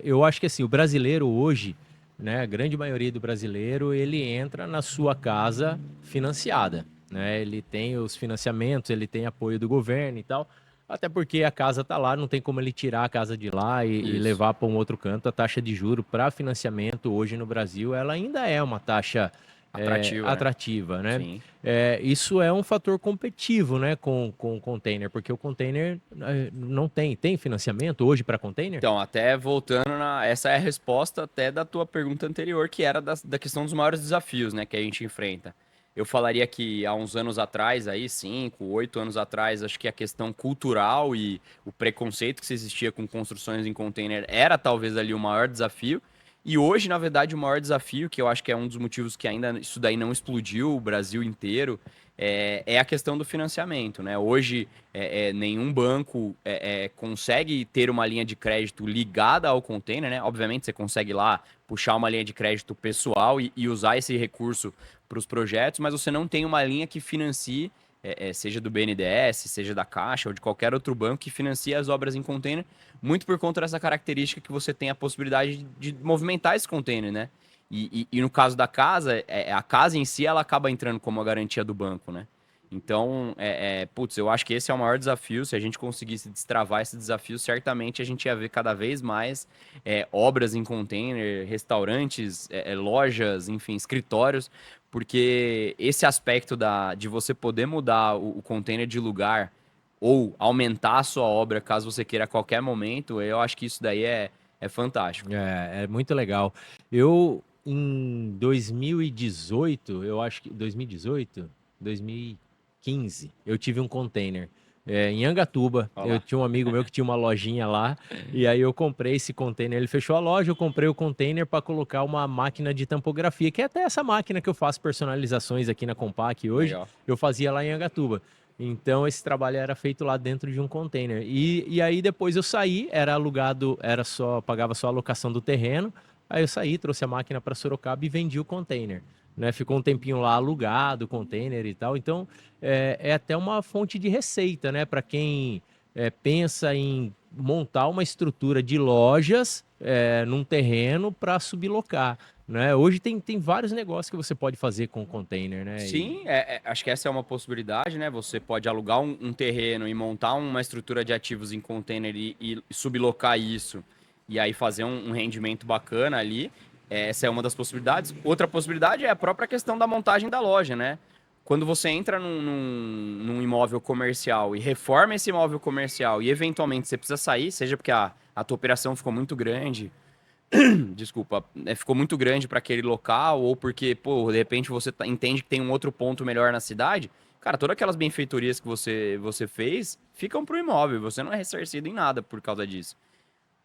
eu acho que assim, o brasileiro hoje, né, a grande maioria do brasileiro, ele entra na sua casa financiada, né? Ele tem os financiamentos, ele tem apoio do governo e tal, até porque a casa tá lá, não tem como ele tirar a casa de lá e Isso. levar para um outro canto. A taxa de juro para financiamento hoje no Brasil, ela ainda é uma taxa Atrativa, né? atrativa, né? Sim. Isso é um fator competitivo, né, com o container, porque o container não tem financiamento hoje para container? Então, até voltando essa é a resposta até da tua pergunta anterior, que era da questão dos maiores desafios, né, que a gente enfrenta. Eu falaria que há uns anos atrás, aí 5, 8 anos atrás, acho que a questão cultural e o preconceito que se existia com construções em container era talvez ali o maior desafio. E hoje, na verdade, o maior desafio, que eu acho que é um dos motivos que ainda isso daí não explodiu o Brasil inteiro, é a questão do financiamento, né? Hoje, nenhum banco consegue ter uma linha de crédito ligada ao container, né? Obviamente, você consegue lá puxar uma linha de crédito pessoal e usar esse recurso para os projetos, mas você não tem uma linha que financie, seja do BNDES, seja da Caixa ou de qualquer outro banco que financie as obras em container, muito por conta dessa característica que você tem a possibilidade de movimentar esse container, né? E no caso da casa, a casa em si ela acaba entrando como a garantia do banco, né? Então, putz, eu acho que esse é o maior desafio. Se a gente conseguisse destravar esse desafio, certamente a gente ia ver cada vez mais obras em container, restaurantes, lojas, enfim, escritórios, porque esse aspecto de você poder mudar o container de lugar ou aumentar a sua obra caso você queira a qualquer momento, eu acho que isso daí é fantástico. É muito legal. Eu, em 2018, eu acho que 2018, 2015, eu tive um container. Em Angatuba, Olha eu lá. tinha um amigo meu que tinha uma lojinha lá, e aí eu comprei esse container. Ele fechou a loja, eu comprei o container para colocar uma máquina de tampografia, que é até essa máquina que eu faço personalizações aqui na Compaq hoje, Legal. eu fazia lá em Angatuba. Então esse trabalho era feito lá dentro de um container. E aí depois eu saí, era alugado, pagava só a locação do terreno. Aí eu saí, trouxe a máquina para Sorocaba e vendi o container. Né? Ficou um tempinho lá alugado o container e tal. Então é até uma fonte de receita, né? Para quem pensa em montar uma estrutura de lojas num terreno para sublocar. Né? Hoje tem vários negócios que você pode fazer com container, né? Sim, acho que essa é uma possibilidade, né? Você pode alugar um terreno e montar uma estrutura de ativos em container e sublocar isso, e aí fazer um rendimento bacana ali. Essa é uma das possibilidades. Outra possibilidade é a própria questão da montagem da loja, né? Quando você entra num imóvel comercial e reforma esse imóvel comercial e eventualmente você precisa sair, seja porque a tua operação ficou muito grande, desculpa, ficou muito grande para aquele local, ou porque, pô, de repente você entende que tem um outro ponto melhor na cidade, cara, todas aquelas benfeitorias que você fez ficam pro imóvel, você não é ressarcido em nada por causa disso.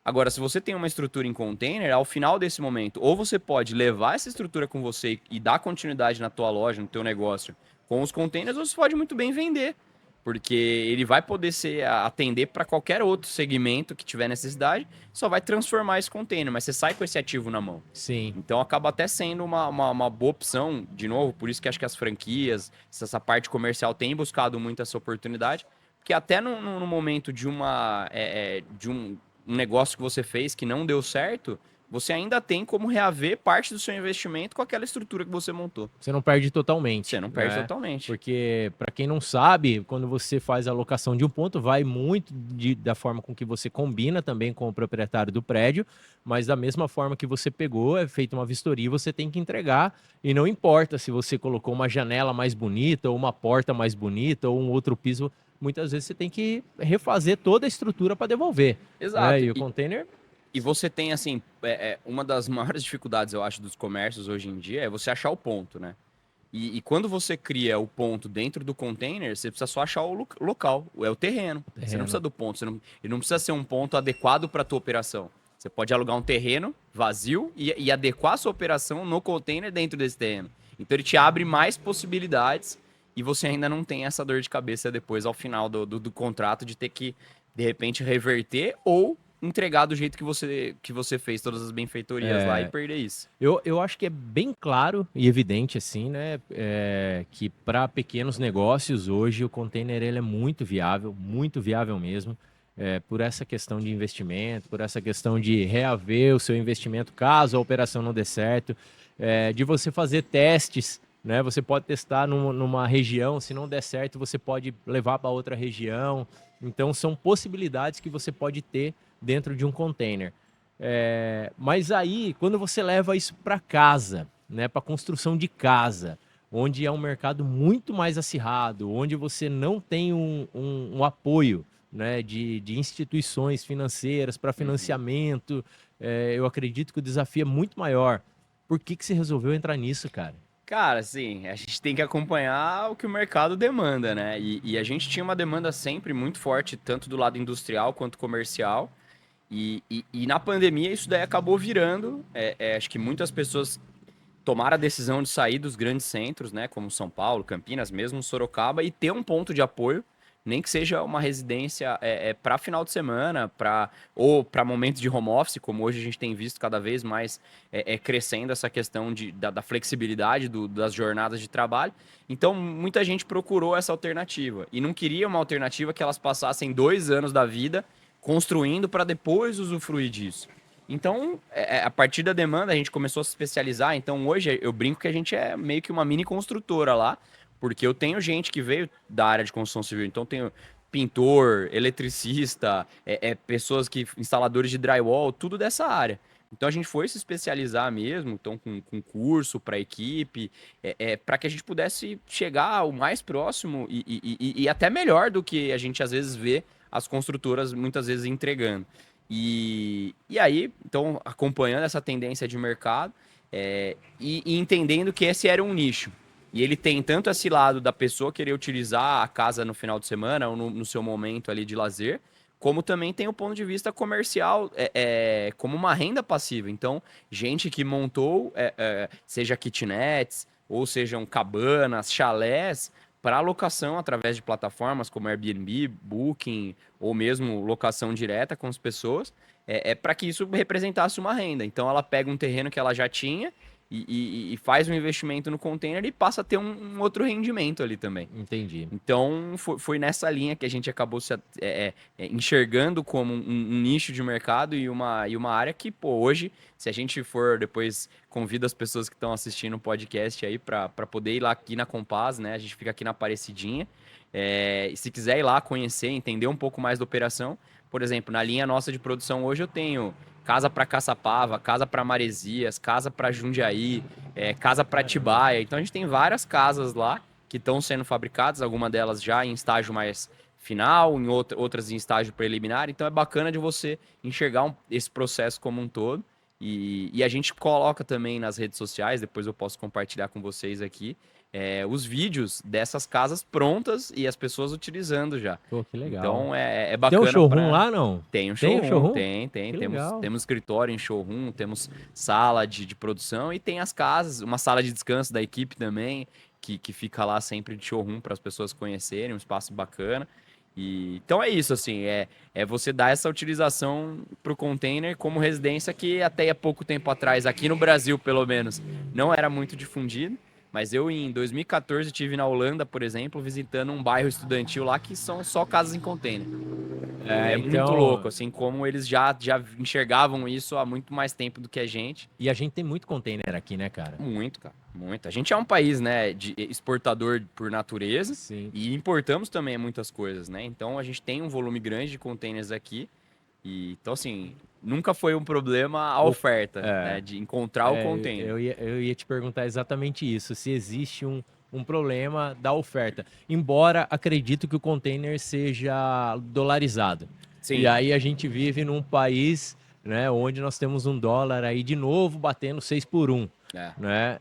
Agora, se você tem uma estrutura em container, ao final desse momento, ou você pode levar essa estrutura com você e dar continuidade na tua loja, no teu negócio, com os containers, ou você pode muito bem vender, porque ele vai poder atender para qualquer outro segmento que tiver necessidade, só vai transformar esse container, mas você sai com esse ativo na mão. Sim. Então acaba até sendo uma boa opção, de novo, por isso que acho que as franquias, essa parte comercial tem buscado muito essa oportunidade, porque até no momento de um negócio que você fez que não deu certo, você ainda tem como reaver parte do seu investimento com aquela estrutura que você montou. Você não perde totalmente. Você não perde né? totalmente. Porque, para quem não sabe, quando você faz a locação de um ponto, vai muito da forma com que você combina também com o proprietário do prédio, mas da mesma forma que você pegou, é feita uma vistoria, você tem que entregar, e não importa se você colocou uma janela mais bonita, ou uma porta mais bonita, ou um outro piso, muitas vezes você tem que refazer toda a estrutura para devolver. Exato. E o container... E você tem, assim, uma das maiores dificuldades, eu acho, dos comércios hoje em dia é você achar o ponto, né? E quando você cria o ponto dentro do container, você precisa só achar o local, é o terreno. Você não precisa do ponto, ele não precisa ser um ponto adequado para a tua operação. Você pode alugar um terreno vazio e adequar a sua operação no container dentro desse terreno. Então ele te abre mais possibilidades e você ainda não tem essa dor de cabeça depois ao final do contrato de ter que, de repente, reverter ou entregar do jeito que você fez todas as benfeitorias lá e perder isso. Eu acho que é bem claro e evidente, assim, né, que para pequenos negócios hoje o container ele é muito viável mesmo, por essa questão de investimento, por essa questão de reaver o seu investimento caso a operação não dê certo, de você fazer testes, né, você pode testar numa região, se não der certo você pode levar para outra região, então são possibilidades que você pode ter dentro de um container. Mas aí, quando você leva isso para casa, né, para construção de casa, onde é um mercado muito mais acirrado, onde você não tem um apoio, né, de instituições financeiras para financiamento, eu acredito que o desafio é muito maior. Por que você resolveu entrar nisso, cara? Cara, assim, a gente tem que acompanhar o que o mercado demanda, né? E a gente tinha uma demanda sempre muito forte, tanto do lado industrial quanto comercial. E na pandemia isso daí acabou virando. Acho que muitas pessoas tomaram a decisão de sair dos grandes centros, né? Como São Paulo, Campinas, mesmo Sorocaba, e ter um ponto de apoio, nem que seja uma residência para final de semana, ou para momentos de home office, como hoje a gente tem visto cada vez mais crescendo essa questão da flexibilidade das jornadas de trabalho. Então, muita gente procurou essa alternativa e não queria uma alternativa que elas passassem 2 anos da vida construindo para depois usufruir disso. Então, a partir da demanda, a gente começou a se especializar. Então, hoje eu brinco que a gente é meio que uma mini construtora lá, porque eu tenho gente que veio da área de construção civil. Então, tenho pintor, eletricista, pessoas instaladores de drywall, tudo dessa área. Então, a gente foi se especializar mesmo, então com curso para a equipe, para que a gente pudesse chegar o mais próximo e até melhor do que a gente às vezes vê as construtoras muitas vezes entregando. E aí, então, acompanhando essa tendência de mercado e entendendo que esse era um nicho. E ele tem tanto esse lado da pessoa querer utilizar a casa no final de semana ou no seu momento ali de lazer, como também tem o ponto de vista comercial como uma renda passiva. Então, gente que montou, seja kitnets, ou sejam cabanas, chalés, para locação através de plataformas como Airbnb, Booking ou mesmo locação direta com as pessoas, para que isso representasse uma renda. Então ela pega um terreno que ela já tinha e faz um investimento no container e passa a ter um outro rendimento ali também. Entendi. Então foi nessa linha que a gente acabou se enxergando como um nicho de mercado e uma área que, pô, hoje, se a gente for depois, convido as pessoas que estão assistindo o podcast aí para poder ir lá aqui na Compass, né? A gente fica aqui na Aparecidinha. E se quiser ir lá conhecer, entender um pouco mais da operação, por exemplo, na linha nossa de produção hoje eu tenho casa para Caçapava, casa para Maresias, casa para Jundiaí, casa para Atibaia. Então a gente tem várias casas lá que estão sendo fabricadas, algumas delas já em estágio mais final, em outras em estágio preliminar. Então é bacana de você enxergar esse processo como um todo. E a gente coloca também nas redes sociais, depois eu posso compartilhar com vocês aqui, os vídeos dessas casas prontas e as pessoas utilizando já. Pô, que legal. Então é bacana. Tem um showroom lá, não? Tem um Tem showroom, showroom? temos escritório em showroom, temos sala de produção e tem as casas, uma sala de descanso da equipe também, que fica lá sempre de showroom para as pessoas conhecerem, um espaço bacana. Então é isso, assim, você dar essa utilização para o container como residência que até há pouco tempo atrás, aqui no Brasil pelo menos, não era muito difundido. Mas eu, em 2014, estive na Holanda, por exemplo, visitando um bairro estudantil lá que são só casas em container. Muito Então, louco, assim, como eles já enxergavam isso há muito mais tempo do que a gente. E a gente tem muito container aqui, né, cara? Muito, cara, muito. A gente é um país, né, de exportador por natureza. Sim. E importamos também muitas coisas, né? Então a gente tem um volume grande de containers aqui. Então, assim, nunca foi um problema a oferta, né, de encontrar o container. Eu ia te perguntar exatamente isso, se existe um problema da oferta. Embora acredito que o container seja dolarizado. Sim. E aí a gente vive num país, né, onde nós temos um dólar aí de novo batendo 6 por 1. É. né?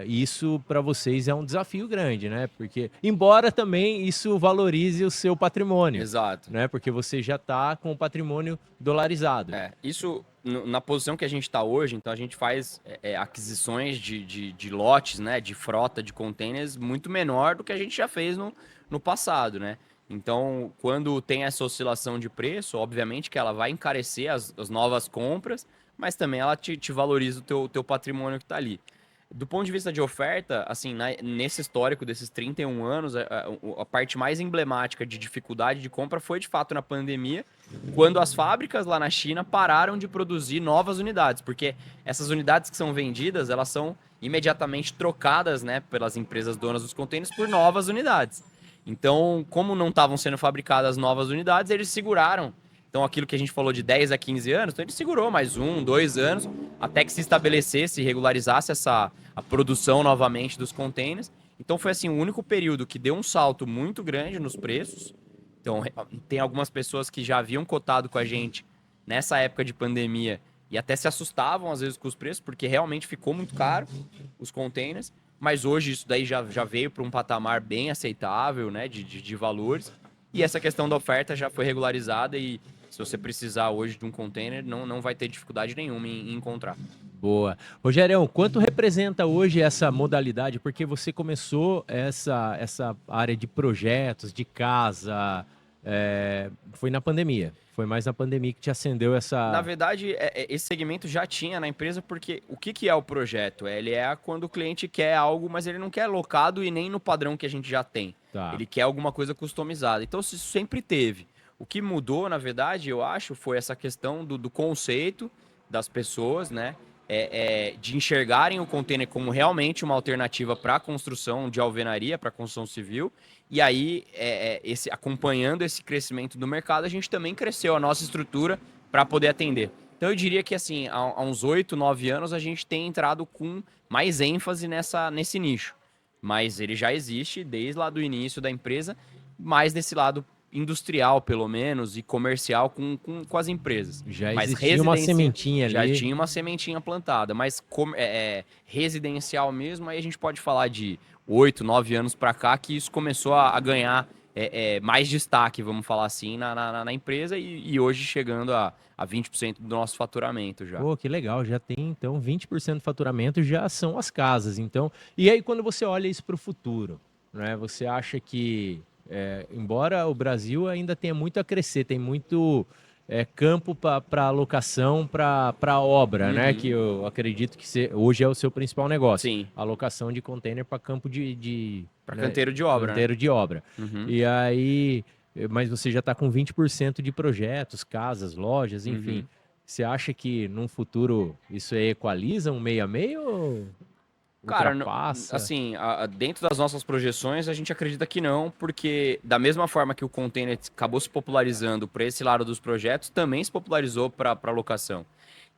Isso para vocês é um desafio grande, né? Porque, embora também isso valorize o seu patrimônio, Exato. né? Porque você já está com o patrimônio dolarizado. Isso na posição que a gente está hoje, então a gente faz aquisições de lotes, né, de frota de containers muito menor do que a gente já fez no passado, né? Então, quando tem essa oscilação de preço, obviamente que ela vai encarecer as novas compras, mas também ela te valoriza o teu patrimônio que está ali. Do ponto de vista de oferta, assim, nesse histórico desses 31 anos, a parte mais emblemática de dificuldade de compra foi de fato na pandemia, quando as fábricas lá na China pararam de produzir novas unidades, porque essas unidades que são vendidas, elas são imediatamente trocadas, né, pelas empresas donas dos contêineres por novas unidades. Então, como não estavam sendo fabricadas novas unidades, eles seguraram. Então, aquilo que a gente falou de 10 a 15 anos, então ele segurou mais 1, 2 anos, até que se estabelecesse, regularizasse a produção novamente dos containers. Então, foi assim, o único período que deu um salto muito grande nos preços. Então, tem algumas pessoas que já haviam cotado com a gente nessa época de pandemia e até se assustavam às vezes com os preços, porque realmente ficou muito caro os containers. Mas hoje isso daí já veio para um patamar bem aceitável, né, de valores. E essa questão da oferta já foi regularizada e se você precisar hoje de um container, não vai ter dificuldade nenhuma em encontrar. Boa. Rogério, quanto representa hoje essa modalidade? Porque você começou essa área de projetos, de casa, foi na pandemia. Foi mais na pandemia que te acendeu Na essa... verdade, esse segmento já tinha na empresa, porque o que é o projeto? Ele é quando o cliente quer algo, mas ele não quer locado e nem no padrão que a gente já tem. Tá. Ele quer alguma coisa customizada. Então, isso sempre teve. O que mudou, na verdade, eu acho, foi essa questão do conceito das pessoas, né? De enxergarem o container como realmente uma alternativa para a construção de alvenaria, para a construção civil. E aí, acompanhando esse crescimento do mercado, a gente também cresceu a nossa estrutura para poder atender. Então, eu diria que assim, há uns 8, 9 anos, a gente tem entrado com mais ênfase nesse nicho. Mas ele já existe desde lá do início da empresa, mais desse lado industrial, pelo menos, e comercial com as empresas. Já Mas existia uma sementinha já ali. tinha uma sementinha plantada, mas residencial mesmo, aí a gente pode falar de 8, 9 anos para cá que isso começou a ganhar mais destaque, vamos falar assim, na empresa e hoje chegando a 20% do nosso faturamento já. Pô, que legal, já tem então 20% do faturamento já são as casas. Então, e aí quando você olha isso para o futuro, né? Você acha que, embora o Brasil ainda tenha muito a crescer, tem muito campo para alocação para obra, né? Que eu acredito que hoje é o seu principal negócio, Sim. alocação de container para campo Para né, canteiro de obra, canteiro de obra. Uhum. E aí, mas você já está com 20% de projetos, casas, lojas, enfim. Uhum. Você acha que num futuro isso equaliza um meio a meio ou Cara, ultrapassa? assim, dentro das nossas projeções, a gente acredita que não, porque da mesma forma que o container acabou se popularizando para esse lado dos projetos, também se popularizou para a locação.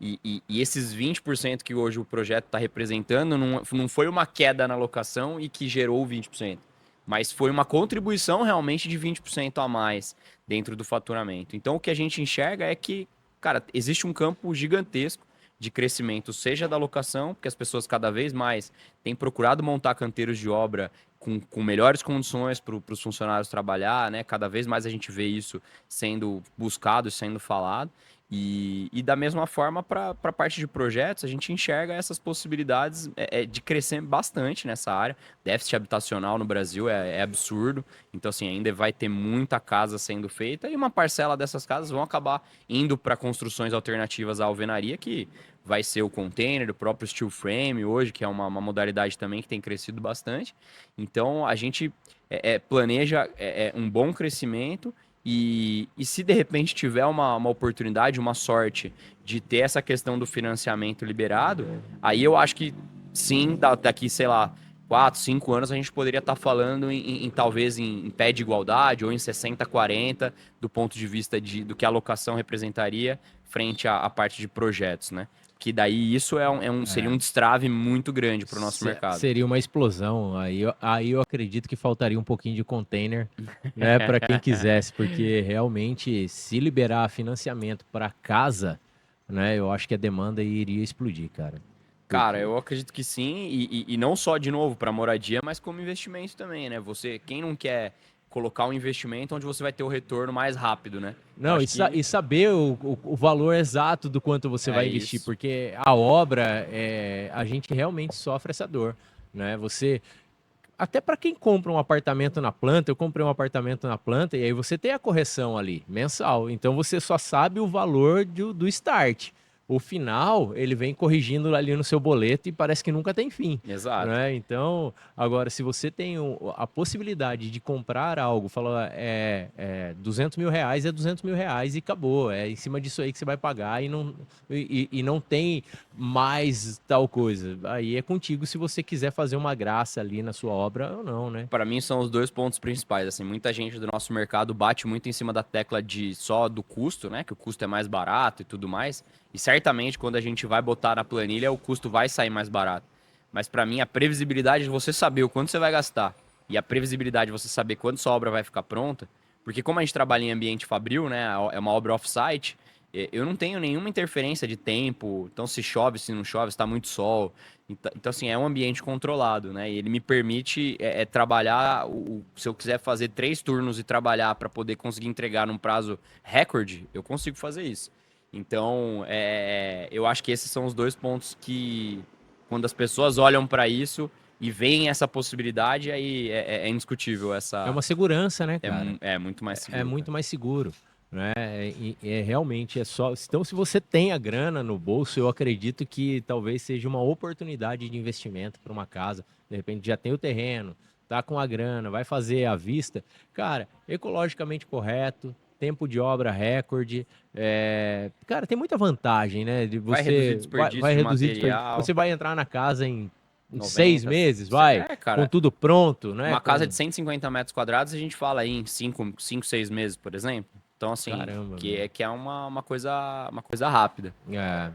E esses 20% que hoje o projeto está representando não foi uma queda na locação e que gerou 20%, mas foi uma contribuição realmente de 20% a mais dentro do faturamento. Então, o que a gente enxerga é que, cara, existe um campo gigantesco de crescimento, seja da locação, porque as pessoas cada vez mais têm procurado montar canteiros de obra com melhores condições para os funcionários trabalhar, né? Cada vez mais a gente vê isso sendo buscado, sendo falado. E da mesma forma, para a parte de projetos, a gente enxerga essas possibilidades de crescer bastante nessa área. Déficit habitacional no Brasil é absurdo. Então, assim, ainda vai ter muita casa sendo feita e uma parcela dessas casas vão acabar indo para construções alternativas à alvenaria, que vai ser o container, o próprio steel frame hoje, que é uma modalidade também que tem crescido bastante. Então, a gente planeja um bom crescimento e se de repente tiver uma oportunidade, uma sorte de ter essa questão do financiamento liberado, aí eu acho que sim, daqui, sei lá, 4, 5 anos a gente poderia estar falando talvez em pé de igualdade ou em 60-40 do ponto de vista do que a locação representaria frente à parte de projetos, né? Que daí isso seria um destrave muito grande para o nosso mercado. Seria uma explosão. Aí eu acredito que faltaria um pouquinho de container, né, para quem quisesse, porque realmente se liberar financiamento para casa, né, eu acho que a demanda iria explodir, cara. Cara, eu acredito que sim, e não só, de novo, para moradia, mas como investimento também, né? Quem não quer colocar um investimento onde você vai ter o retorno mais rápido, né? Eu Não, acho que e saber o valor exato do quanto você é vai investir, isso. porque a obra, a gente realmente sofre essa dor, né? Até para quem compra um apartamento na planta, eu comprei um apartamento na planta e aí você tem a correção ali, mensal. Então você só sabe o valor do start. O final, ele vem corrigindo ali no seu boleto e parece que nunca tem fim, Exato. né? Então, agora, se você tem a possibilidade de comprar algo, fala, 200 mil reais, é 200 mil reais e acabou. É em cima disso aí que você vai pagar e não tem mais tal coisa. Aí é contigo se você quiser fazer uma graça ali na sua obra ou não, né? Para mim são os dois pontos principais, assim, muita gente do nosso mercado bate muito em cima da tecla de só do custo, né, que o custo é mais barato e tudo mais, e certamente quando a gente vai botar na planilha, o custo vai sair mais barato. Mas para mim a previsibilidade de você saber o quanto você vai gastar e a previsibilidade de você saber quando sua obra vai ficar pronta, porque como a gente trabalha em ambiente fabril, né, é uma obra off-site, eu não tenho nenhuma interferência de tempo, então se chove, se não chove, se está muito sol. Então, assim, é um ambiente controlado, né? E ele me permite trabalhar. Se eu quiser fazer 3 turnos e trabalhar para poder conseguir entregar num prazo recorde, eu consigo fazer isso. Então, eu acho que esses são os dois pontos que, quando as pessoas olham para isso e veem essa possibilidade, aí é indiscutível É essa. uma segurança, né, cara? É muito mais É seguro, cara. muito mais seguro, né? Realmente é só. Então, se você tem a grana no bolso, eu acredito que talvez seja uma oportunidade de investimento para uma casa. De repente já tem o terreno, tá com a grana, vai fazer à vista. Cara, ecologicamente correto, tempo de obra recorde. Cara, tem muita vantagem, né? De Vai reduzir você vai desperdício de reduzir desperdício. material, Você vai entrar na casa em 90. 6 meses, vai, com Cara, tudo pronto, né? uma casa de Com 150 metros quadrados, a gente fala aí em 6 meses, por exemplo. Então, assim, caramba, que meu. é, que é uma coisa rápida.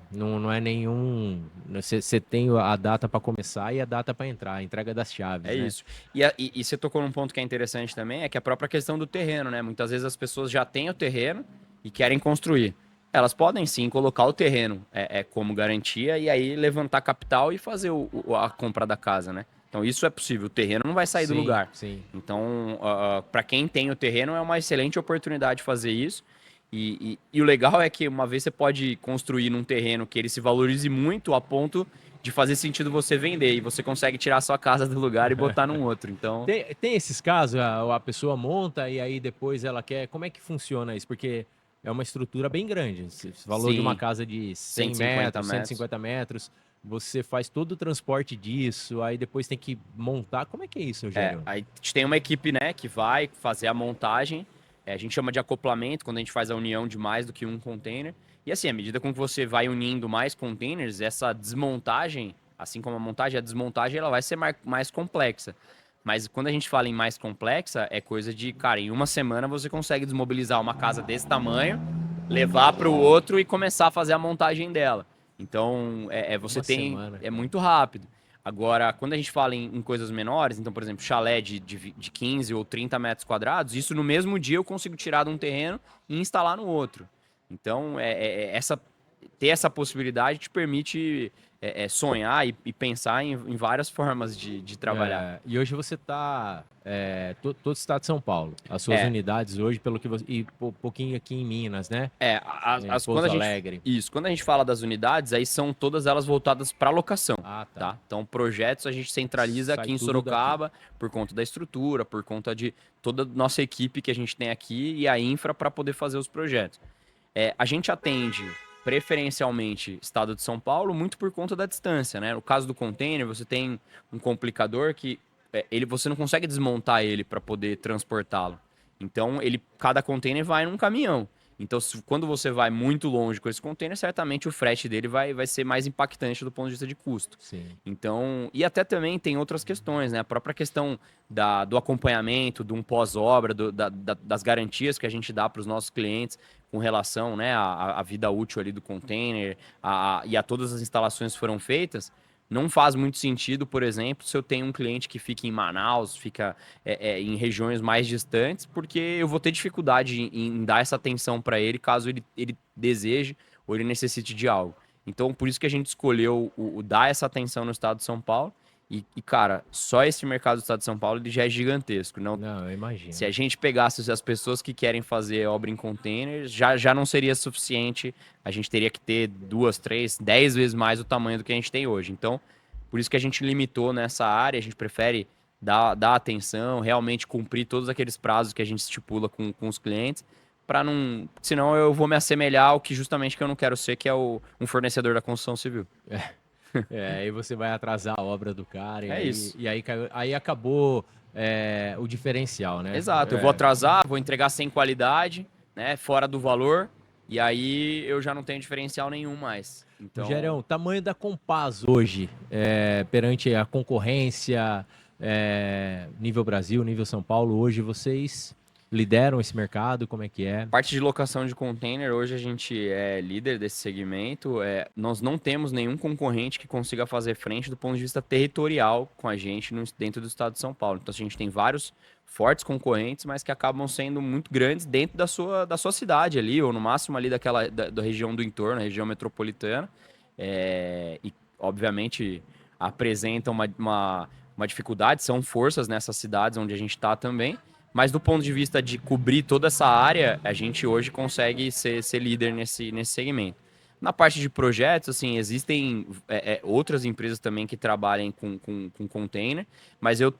Não é nenhum. Você tem a data para começar e a data para entrar, a entrega das É chaves, né? isso. E você tocou num ponto que é interessante também, é que a própria questão do terreno, né? Muitas vezes as pessoas já têm o terreno e querem construir. Elas podem sim colocar o terreno como garantia e aí levantar capital e fazer a compra da casa, né? Então isso é possível. O terreno não vai sair do Sim, lugar. sim. Então, para quem tem o terreno, é uma excelente oportunidade de fazer isso. E o legal é que uma vez você pode construir num terreno que ele se valorize muito a ponto de fazer sentido você vender e você consegue tirar a sua casa do lugar e botar num outro. Então, Tem esses casos, a pessoa monta e aí depois ela quer. Como é que funciona isso? Porque é uma estrutura bem grande. Você falou de uma sim, casa de 100 150 metros, metros. 150 metros. Você faz todo o transporte disso, aí depois tem que montar. Como é que é isso, Eugênio? Aí a gente tem uma equipe, né, que vai fazer a montagem. A gente chama de acoplamento, quando a gente faz a união de mais do que um container. E assim, à medida com que você vai unindo mais containers, essa desmontagem, assim como a desmontagem ela vai ser mais complexa. Mas quando a gente fala em mais complexa, é coisa de, cara, em uma semana você consegue desmobilizar uma casa desse tamanho, levar para o outro e começar a fazer a montagem dela. Então, você Uma tem, semana, é cara. muito rápido. Agora, quando a gente fala em coisas menores, então, por exemplo, chalé de 15 ou 30 metros quadrados, isso no mesmo dia eu consigo tirar de um terreno e instalar no outro. Então, ter essa possibilidade te permite sonhar e pensar em várias formas de trabalhar. E hoje você está todo o estado de São Paulo. As suas É, unidades hoje, pelo que você. E pouquinho aqui em Minas, né? quando Pouso a gente Alegre. isso, quando a gente fala das unidades, aí são todas elas voltadas para locação, Ah, tá. tá? Então, projetos a gente centraliza Sai aqui em tudo daqui. Sorocaba por conta da estrutura, por conta de toda a nossa equipe que a gente tem aqui e a infra para poder fazer os projetos. A gente atende preferencialmente estado de São Paulo muito por conta da distância, né? No caso do container, você tem um complicador que você não consegue desmontar ele para poder transportá-lo. Então, cada container vai num caminhão. Então, quando você vai muito longe com esse container, certamente o frete dele vai ser mais impactante do ponto de vista de custo. Sim. Então, e até também tem outras questões, né? A própria questão do acompanhamento, de um pós-obra, das garantias que a gente dá para os nossos clientes com relação, né, à vida útil ali do container e a todas as instalações que foram feitas. Não faz muito sentido, por exemplo, se eu tenho um cliente que fica em Manaus, fica em regiões mais distantes, porque eu vou ter dificuldade em dar essa atenção para ele caso ele deseje ou ele necessite de algo. Então, por isso que a gente escolheu dar essa atenção no estado de São Paulo. Cara, só esse mercado do estado de São Paulo ele já é gigantesco. Não, eu imagino. Se a gente pegasse as pessoas que querem fazer obra em containers, já não seria suficiente. A gente teria que ter 2, 3, 10 vezes mais o tamanho do que a gente tem hoje. Então, por isso que a gente limitou nessa área. A gente prefere dar atenção, realmente cumprir todos aqueles prazos que a gente estipula com os clientes, para não. Senão eu vou me assemelhar ao que justamente que eu não quero ser, que é um fornecedor da construção civil. Aí você vai atrasar a obra do cara É isso. e aí acabou o diferencial, né? Exato, eu vou atrasar, vou entregar sem qualidade, né, fora do valor, e aí eu já não tenho diferencial nenhum mais. Então, Gerão, tamanho da Compaz hoje, perante a concorrência, nível Brasil, nível São Paulo, hoje vocês lideram esse mercado, como é que é? parte de locação de container, hoje a gente é líder desse segmento. Nós não temos nenhum concorrente que consiga fazer frente do ponto de vista territorial com a gente dentro do estado de São Paulo. Então a gente tem vários fortes concorrentes, mas que acabam sendo muito grandes dentro da sua cidade ali, ou no máximo ali da região do entorno, região metropolitana. E, obviamente, apresentam uma dificuldade, são forças nessas cidades onde a gente está também. Mas do ponto de vista de cobrir toda essa área, a gente hoje consegue ser líder nesse segmento. Na parte de projetos, assim, existem outras empresas também que trabalham com container, mas eu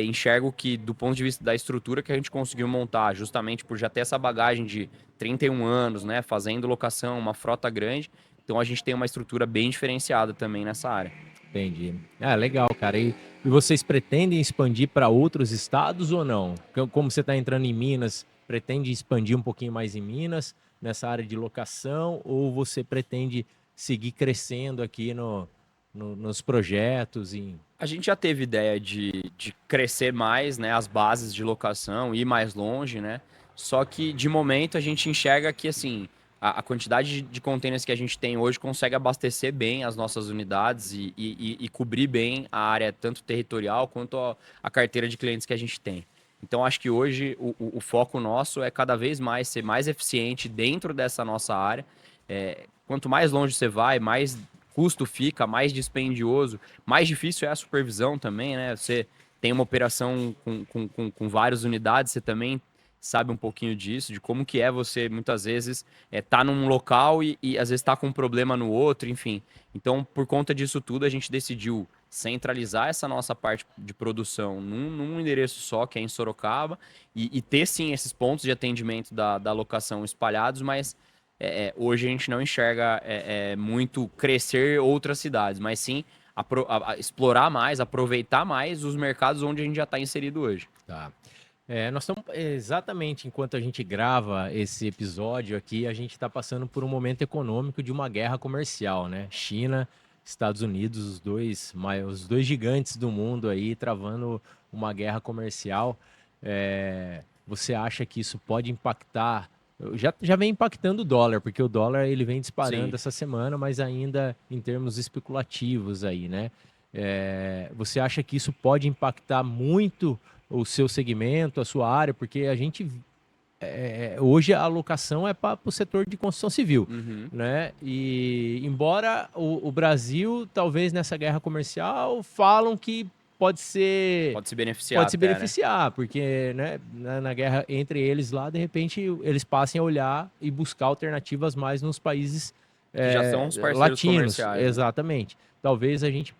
enxergo que do ponto de vista da estrutura que a gente conseguiu montar, justamente por já ter essa bagagem de 31 anos, né, fazendo locação, uma frota grande, então a gente tem uma estrutura bem diferenciada também nessa área. Entendi. Legal, cara. E vocês pretendem expandir para outros estados ou não? Como você está entrando em Minas, pretende expandir um pouquinho mais em Minas, nessa área de locação, ou você pretende seguir crescendo aqui nos projetos? A gente já teve ideia de crescer mais, né, as bases de locação, ir mais longe, né? Só que de momento a gente enxerga que assim a quantidade de containers que a gente tem hoje consegue abastecer bem as nossas unidades e cobrir bem a área tanto territorial quanto a carteira de clientes que a gente tem. Então acho que hoje o foco nosso é cada vez mais ser mais eficiente dentro dessa nossa área. Quanto mais longe você vai, mais custo fica, mais dispendioso, mais difícil é a supervisão também, né? Você tem uma operação com várias unidades, você também sabe um pouquinho disso, de como que é você, muitas vezes, tá num local e às vezes tá com um problema no outro, enfim. Então, por conta disso tudo, a gente decidiu centralizar essa nossa parte de produção num endereço só, que é em Sorocaba, e ter, sim, esses pontos de atendimento da locação espalhados, mas hoje a gente não enxerga muito crescer outras cidades, mas sim explorar mais, aproveitar mais os mercados onde a gente já está inserido hoje. Tá. Nós estamos exatamente enquanto a gente grava esse episódio aqui, a gente está passando por um momento econômico de uma guerra comercial, né? China, Estados Unidos, os dois gigantes do mundo aí travando uma guerra comercial. Você acha que isso pode impactar? Já vem impactando o dólar, porque o dólar ele vem disparando Sim. essa semana, mas ainda em termos especulativos aí, né? Você acha que isso pode impactar muito o seu segmento, a sua área? Porque a gente hoje a alocação é para o setor de construção civil, né? E embora o Brasil, talvez nessa guerra comercial, falam que pode se beneficiar, porque né, na guerra entre eles lá, de repente eles passem a olhar e buscar alternativas mais nos países que já são os parceiros latinos, comerciais. Exatamente. Né? Talvez a gente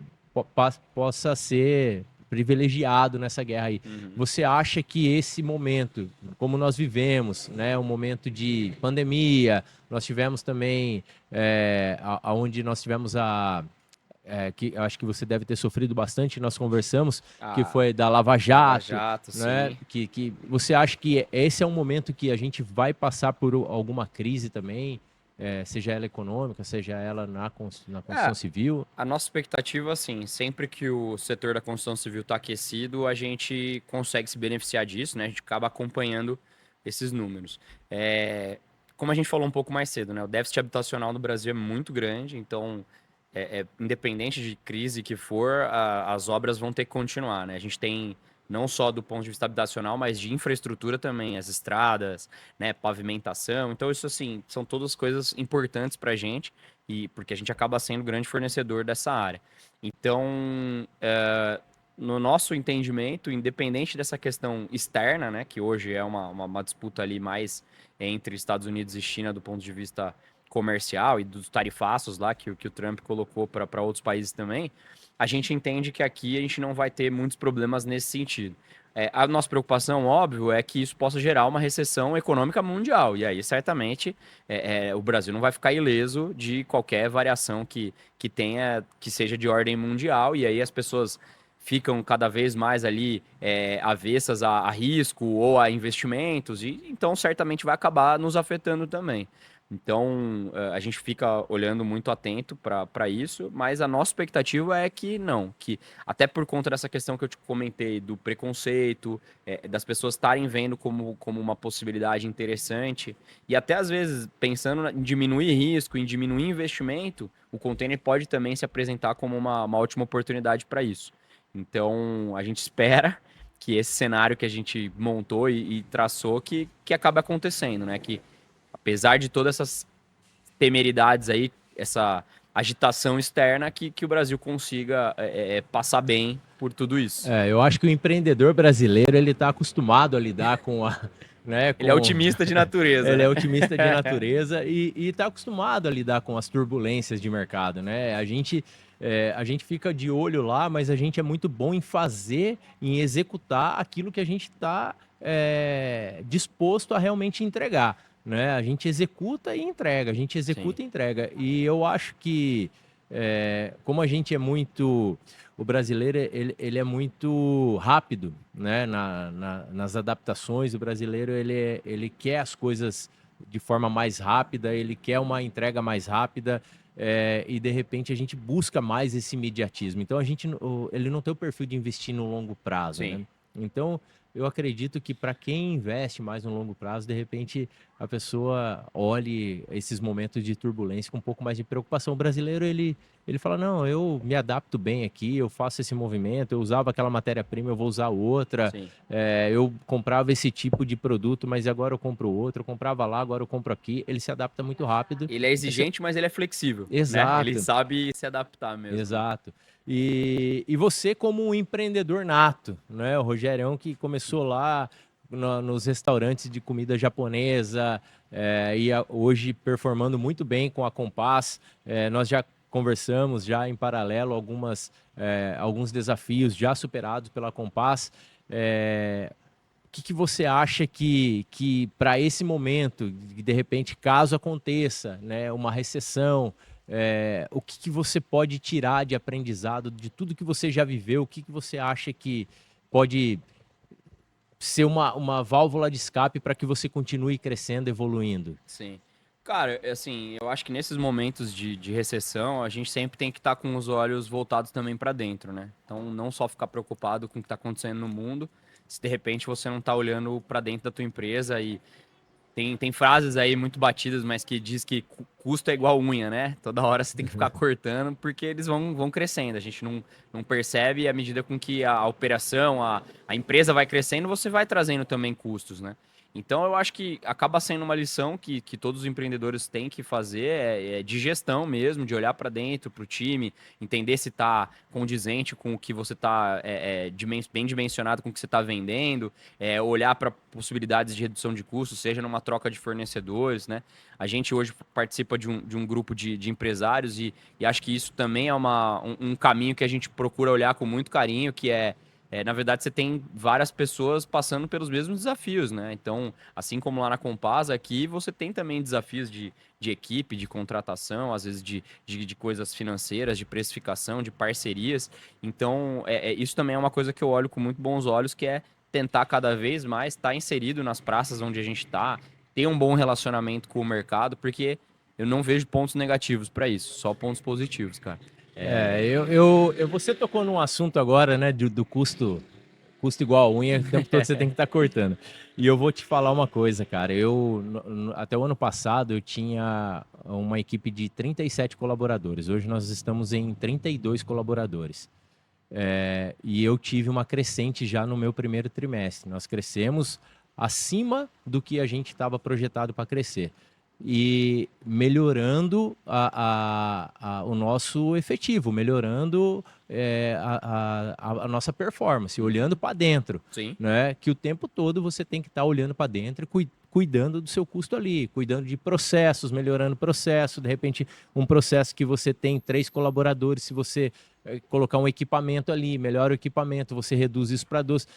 possa ser privilegiado nessa guerra aí. Você acha que esse momento, como nós vivemos, né, um momento de pandemia, nós tivemos também, onde nós tivemos que eu acho que você deve ter sofrido bastante, nós conversamos, que foi da Lava Jato, né? Que você acha que esse é um momento que a gente vai passar por alguma crise também? Seja ela econômica, seja ela na construção civil? A nossa expectativa, assim, sempre que o setor da construção civil está aquecido, a gente consegue se beneficiar disso, né? A gente acaba acompanhando esses números. Como a gente falou um pouco mais cedo, né? O déficit habitacional no Brasil é muito grande, então, independente de crise que for, as obras vão ter que continuar, né? A gente tem não só do ponto de vista habitacional, mas de infraestrutura também, as estradas, né, pavimentação. Então, isso assim, são todas coisas importantes para a gente, e porque a gente acaba sendo grande fornecedor dessa área. Então, no nosso entendimento, independente dessa questão externa, né, que hoje é uma disputa ali mais entre Estados Unidos e China do ponto de vista comercial e dos tarifaços lá que o Trump colocou para outros países também, a gente entende que aqui a gente não vai ter muitos problemas nesse sentido. A nossa preocupação, óbvio, é que isso possa gerar uma recessão econômica mundial. E aí, certamente, o Brasil não vai ficar ileso de qualquer variação que tenha, que seja de ordem mundial. E aí as pessoas ficam cada vez mais ali avessas a risco ou a investimentos. E então, certamente, vai acabar nos afetando também. Então, a gente fica olhando muito atento para isso, mas a nossa expectativa é que não, que até por conta dessa questão que eu te comentei, do preconceito, das pessoas estarem vendo como uma possibilidade interessante, e até às vezes pensando em diminuir risco, em diminuir investimento, o container pode também se apresentar como uma ótima oportunidade para isso. Então, a gente espera que esse cenário que a gente montou e traçou que acabe acontecendo, né? Que apesar de todas essas temeridades aí, essa agitação externa, que o Brasil consiga passar bem por tudo isso. Eu acho que o empreendedor brasileiro ele está acostumado a lidar com a, né, Ele é otimista de natureza, ele né? é otimista de natureza e está acostumado a lidar com as turbulências de mercado, né? A gente fica de olho lá, mas a gente é muito bom em fazer, em executar aquilo que a gente está disposto a realmente entregar, né? A gente executa e entrega, a gente Sim, executa e entrega. E eu acho que, como a gente é muito... O brasileiro, ele é muito rápido, né? Nas adaptações, o brasileiro, ele quer as coisas de forma mais rápida, ele quer uma entrega mais rápida, e de repente a gente busca mais esse imediatismo. Então ele não tem o perfil de investir no longo prazo, sim. né? Então eu acredito que para quem investe mais no longo prazo, de repente a pessoa olhe esses momentos de turbulência com um pouco mais de preocupação. O brasileiro, ele fala, não, eu me adapto bem aqui, eu faço esse movimento, eu usava aquela matéria-prima, eu vou usar outra, Sim. eu comprava esse tipo de produto, mas agora eu compro outro, eu comprava lá, agora eu compro aqui. Ele se adapta muito rápido. Ele é exigente, mas ele é flexível, né? Ele Exato, sabe se adaptar mesmo, né? exato. E você como um empreendedor nato, né? O Rogerião que começou lá nos restaurantes de comida japonesa, hoje performando muito bem com a Compass. Nós já conversamos já em paralelo alguns desafios já superados pela Compass. O que você acha que para esse momento, de repente, caso aconteça, né, uma recessão, o que você pode tirar de aprendizado de tudo que você já viveu? O que você acha que pode ser uma válvula de escape para que você continue crescendo, evoluindo? Sim. Cara, assim, eu acho que nesses momentos de recessão, a gente sempre tem que estar com os olhos voltados também para dentro, né? Então, não só ficar preocupado com o que está acontecendo no mundo, se de repente você não está olhando para dentro da tua empresa e tem frases aí muito batidas, mas que diz que custo é igual unha, né? Toda hora você tem que ficar cortando porque eles vão crescendo. A gente não percebe à medida com que a operação, a empresa vai crescendo, você vai trazendo também custos, né? Então eu acho que acaba sendo uma lição que todos os empreendedores têm que fazer, de gestão mesmo, de olhar para dentro, para o time, entender se está condizente com o que você está bem dimensionado com o que você está vendendo, olhar para possibilidades de redução de custos, seja numa troca de fornecedores, né? A gente hoje participa de um grupo de empresários e acho que isso também é um caminho que a gente procura olhar com muito carinho, que na verdade, você tem várias pessoas passando pelos mesmos desafios, né? Então, assim como lá na Compasa, aqui você tem também desafios de equipe, de contratação, às vezes de coisas financeiras, de precificação, de parcerias. Então, isso também é uma coisa que eu olho com muito bons olhos, que é tentar cada vez mais estar inserido nas praças onde a gente está, ter um bom relacionamento com o mercado, porque eu não vejo pontos negativos para isso, só pontos positivos, cara. Você tocou num assunto agora, né, do custo igual a unha, o tempo todo você tem que estar cortando. E eu vou te falar uma coisa, cara. Até o ano passado, eu tinha uma equipe de 37 colaboradores. Hoje nós estamos em 32 colaboradores. E eu tive uma crescente já no meu primeiro trimestre. Nós crescemos acima do que a gente estava projetado para crescer. E melhorando o nosso efetivo, melhorando a nossa performance, olhando para dentro. Sim. Né? Que o tempo todo você tem que estar olhando para dentro e cuidando do seu custo ali, cuidando de processos, melhorando o processo. De repente, um processo que você tem 3 colaboradores, se você colocar um equipamento ali, melhora o equipamento, você reduz isso para 2.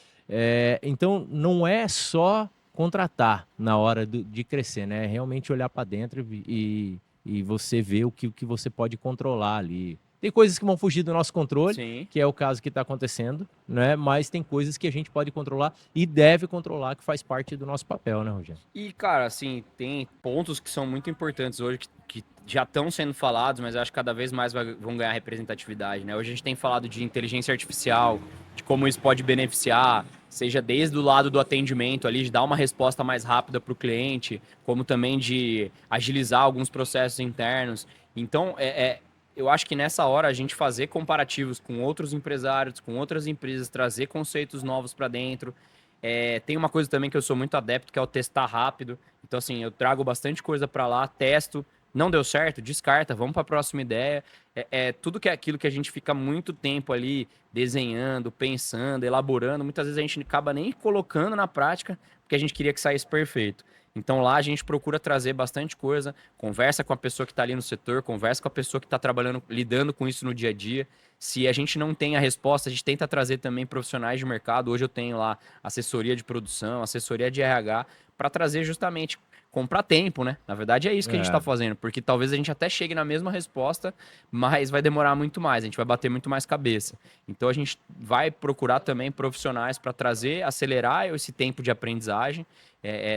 Então, não é só contratar na hora de crescer, né? É realmente olhar para dentro e você ver o que você pode controlar ali. Tem coisas que vão fugir do nosso controle, Sim. que é o caso que está acontecendo, né? Mas tem coisas que a gente pode controlar e deve controlar, que faz parte do nosso papel, né, Rogério? E, cara, assim, tem pontos que são muito importantes hoje que já estão sendo falados, mas eu acho que cada vez mais vão ganhar representatividade, né? Hoje a gente tem falado de inteligência artificial, de como isso pode beneficiar, seja desde o lado do atendimento ali, de dar uma resposta mais rápida para o cliente, como também de agilizar alguns processos internos. Então, eu acho que nessa hora a gente fazer comparativos com outros empresários, com outras empresas, trazer conceitos novos para dentro. Tem uma coisa também que eu sou muito adepto, que é o testar rápido. Então, assim, eu trago bastante coisa para lá, testo, não deu certo, descarta, vamos para a próxima ideia. Tudo que é aquilo que a gente fica muito tempo ali desenhando, pensando, elaborando, muitas vezes a gente acaba nem colocando na prática, porque a gente queria que saísse perfeito. Então lá a gente procura trazer bastante coisa, conversa com a pessoa que está ali no setor, conversa com a pessoa que está trabalhando, lidando com isso no dia a dia. Se a gente não tem a resposta, a gente tenta trazer também profissionais de mercado. Hoje eu tenho lá assessoria de produção, assessoria de RH, para trazer justamente comprar tempo, né? Na verdade é isso que a gente está fazendo, porque talvez a gente até chegue na mesma resposta, mas vai demorar muito mais, a gente vai bater muito mais cabeça. Então a gente vai procurar também profissionais para trazer, acelerar esse tempo de aprendizagem,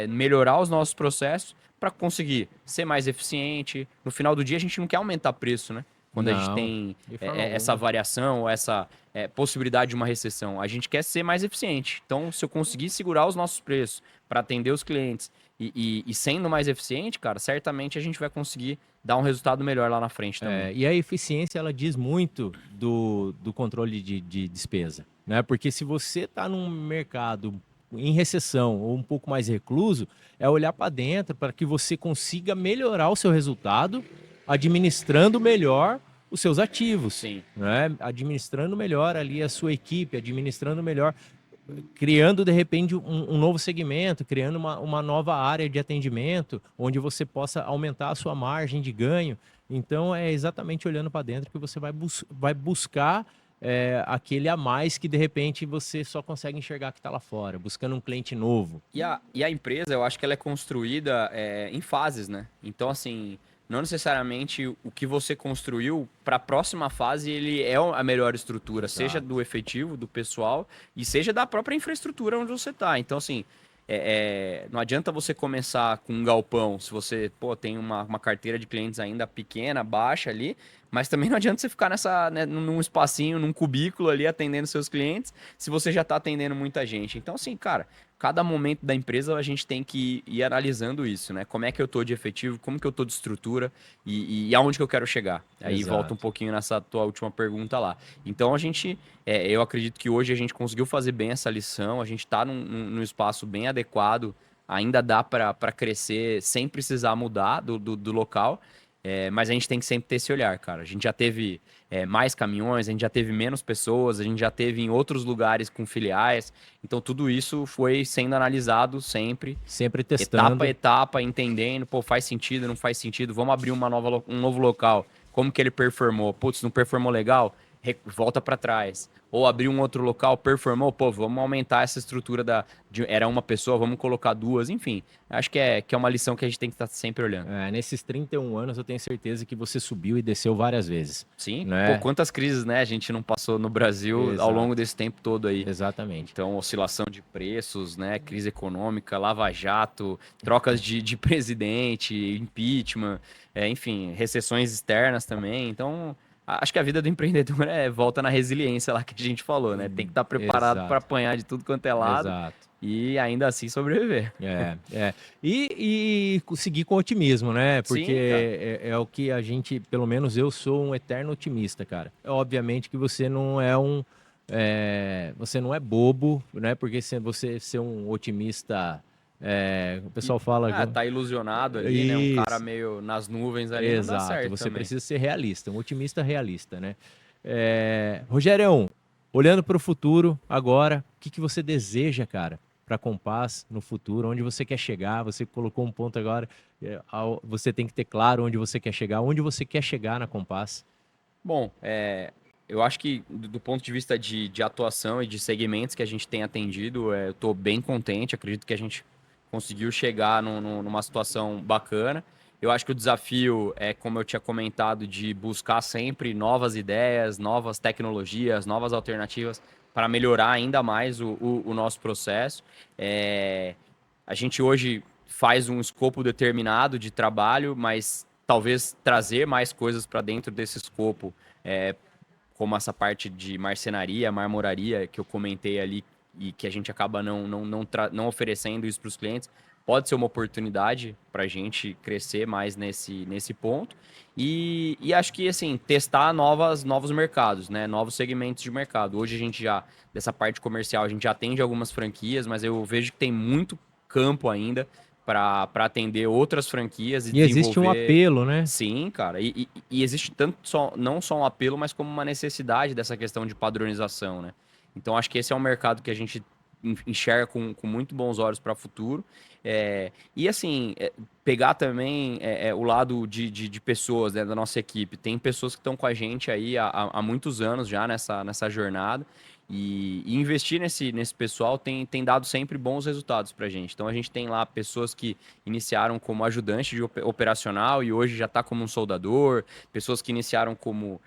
melhorar os nossos processos para conseguir ser mais eficiente. No final do dia a gente não quer aumentar preço, né? Quando a gente Não, tem de forma essa alguma. variação, ou essa possibilidade de uma recessão, a gente quer ser mais eficiente. Então, se eu conseguir segurar os nossos preços para atender os clientes e sendo mais eficiente, cara, certamente a gente vai conseguir dar um resultado melhor lá na frente também. E a eficiência, ela diz muito do controle de despesa, né? Porque se você está num mercado em recessão ou um pouco mais recluso, é olhar para dentro para que você consiga melhorar o seu resultado, administrando melhor os seus ativos, Sim. né? Administrando melhor ali a sua equipe, administrando melhor, criando de repente um novo segmento, criando uma nova área de atendimento, onde você possa aumentar a sua margem de ganho. Então é exatamente olhando para dentro que você vai buscar aquele a mais que de repente você só consegue enxergar que está lá fora, buscando um cliente novo. E a empresa, eu acho que ela é construída em fases, né? Então, assim, não necessariamente o que você construiu para a próxima fase ele é a melhor estrutura, seja Exato. do efetivo, do pessoal e seja da própria infraestrutura onde você está. Então, assim, não adianta você começar com um galpão se você tem uma carteira de clientes ainda pequena, baixa ali, mas também não adianta você ficar num espacinho, num cubículo ali atendendo seus clientes se você já está atendendo muita gente. Então, assim, cara, cada momento da empresa a gente tem que ir analisando isso, né? Como é que eu tô de efetivo, como que eu tô de estrutura e aonde que eu quero chegar. Aí Exato. volta um pouquinho nessa tua última pergunta lá. Então eu acredito que hoje a gente conseguiu fazer bem essa lição, a gente está num espaço bem adequado, ainda dá para crescer sem precisar mudar do local. Mas a gente tem que sempre ter esse olhar, cara. A gente já teve mais caminhões, a gente já teve menos pessoas, a gente já teve em outros lugares com filiais. Então tudo isso foi sendo analisado sempre, Sempre etapa testando. a etapa, entendendo, faz sentido, não faz sentido, vamos abrir um novo local. Como que ele performou? Putz, não performou legal? Volta para trás. Ou abrir um outro local, performou, vamos aumentar essa estrutura era uma pessoa, vamos colocar duas, enfim. Acho que é uma lição que a gente tem que estar sempre olhando. Nesses 31 anos, eu tenho certeza que você subiu e desceu várias vezes. Sim, Né? Quantas crises, né, a gente não passou no Brasil ao Exato. longo desse tempo todo aí. Exatamente. Então, oscilação de preços, né, crise econômica, lava-jato, trocas de presidente, impeachment, enfim, recessões externas também. Então, acho que a vida do empreendedor volta na resiliência lá que a gente falou, né? Tem que estar preparado para Exato. apanhar de tudo quanto é lado Exato. e ainda assim sobreviver. E seguir com otimismo, né? Porque Sim, cara. é o que a gente, pelo menos eu sou um eterno otimista, cara. Obviamente que você não é você não é bobo, né? Porque se você ser um otimista, o pessoal fala... Tá ilusionado ali, né? Um cara Isso, meio nas nuvens ali, não dá exato. certo Você também. precisa ser realista, um otimista realista, né? Rogério, olhando para o futuro agora, o que que você deseja, cara, para a Compass no futuro? Onde você quer chegar? Você colocou um ponto agora, você tem que ter claro onde você quer chegar. Onde você quer chegar na Compass? Bom, eu acho que do ponto de vista de atuação e de segmentos que a gente tem atendido, eu estou bem contente. Acredito que a gente conseguiu chegar numa situação bacana. Eu acho que o desafio é, como eu tinha comentado, de buscar sempre novas ideias, novas tecnologias, novas alternativas para melhorar ainda mais o nosso processo. A gente hoje faz um escopo determinado de trabalho, mas talvez trazer mais coisas para dentro desse escopo, como essa parte de marcenaria, marmoraria que eu comentei ali e que a gente acaba não oferecendo isso para os clientes, pode ser uma oportunidade para a gente crescer mais nesse ponto. E acho que, assim, testar novos mercados, né? Novos segmentos de mercado. Hoje a gente já, dessa parte comercial, a gente já atende algumas franquias, mas eu vejo que tem muito campo ainda para atender outras franquias e E existe um desenvolver. apelo, né? Sim, cara. E existe tanto não só um apelo, mas como uma necessidade dessa questão de padronização, né? Então acho que esse é um mercado que a gente enxerga com muito bons olhos para o futuro. E assim, pegar também o lado de pessoas, né, da nossa equipe. Tem pessoas que estão com a gente aí há muitos anos já nessa jornada. E investir nesse pessoal tem dado sempre bons resultados para a gente. Então a gente tem lá pessoas que iniciaram como ajudante de operacional e hoje já está como um soldador, pessoas que iniciaram como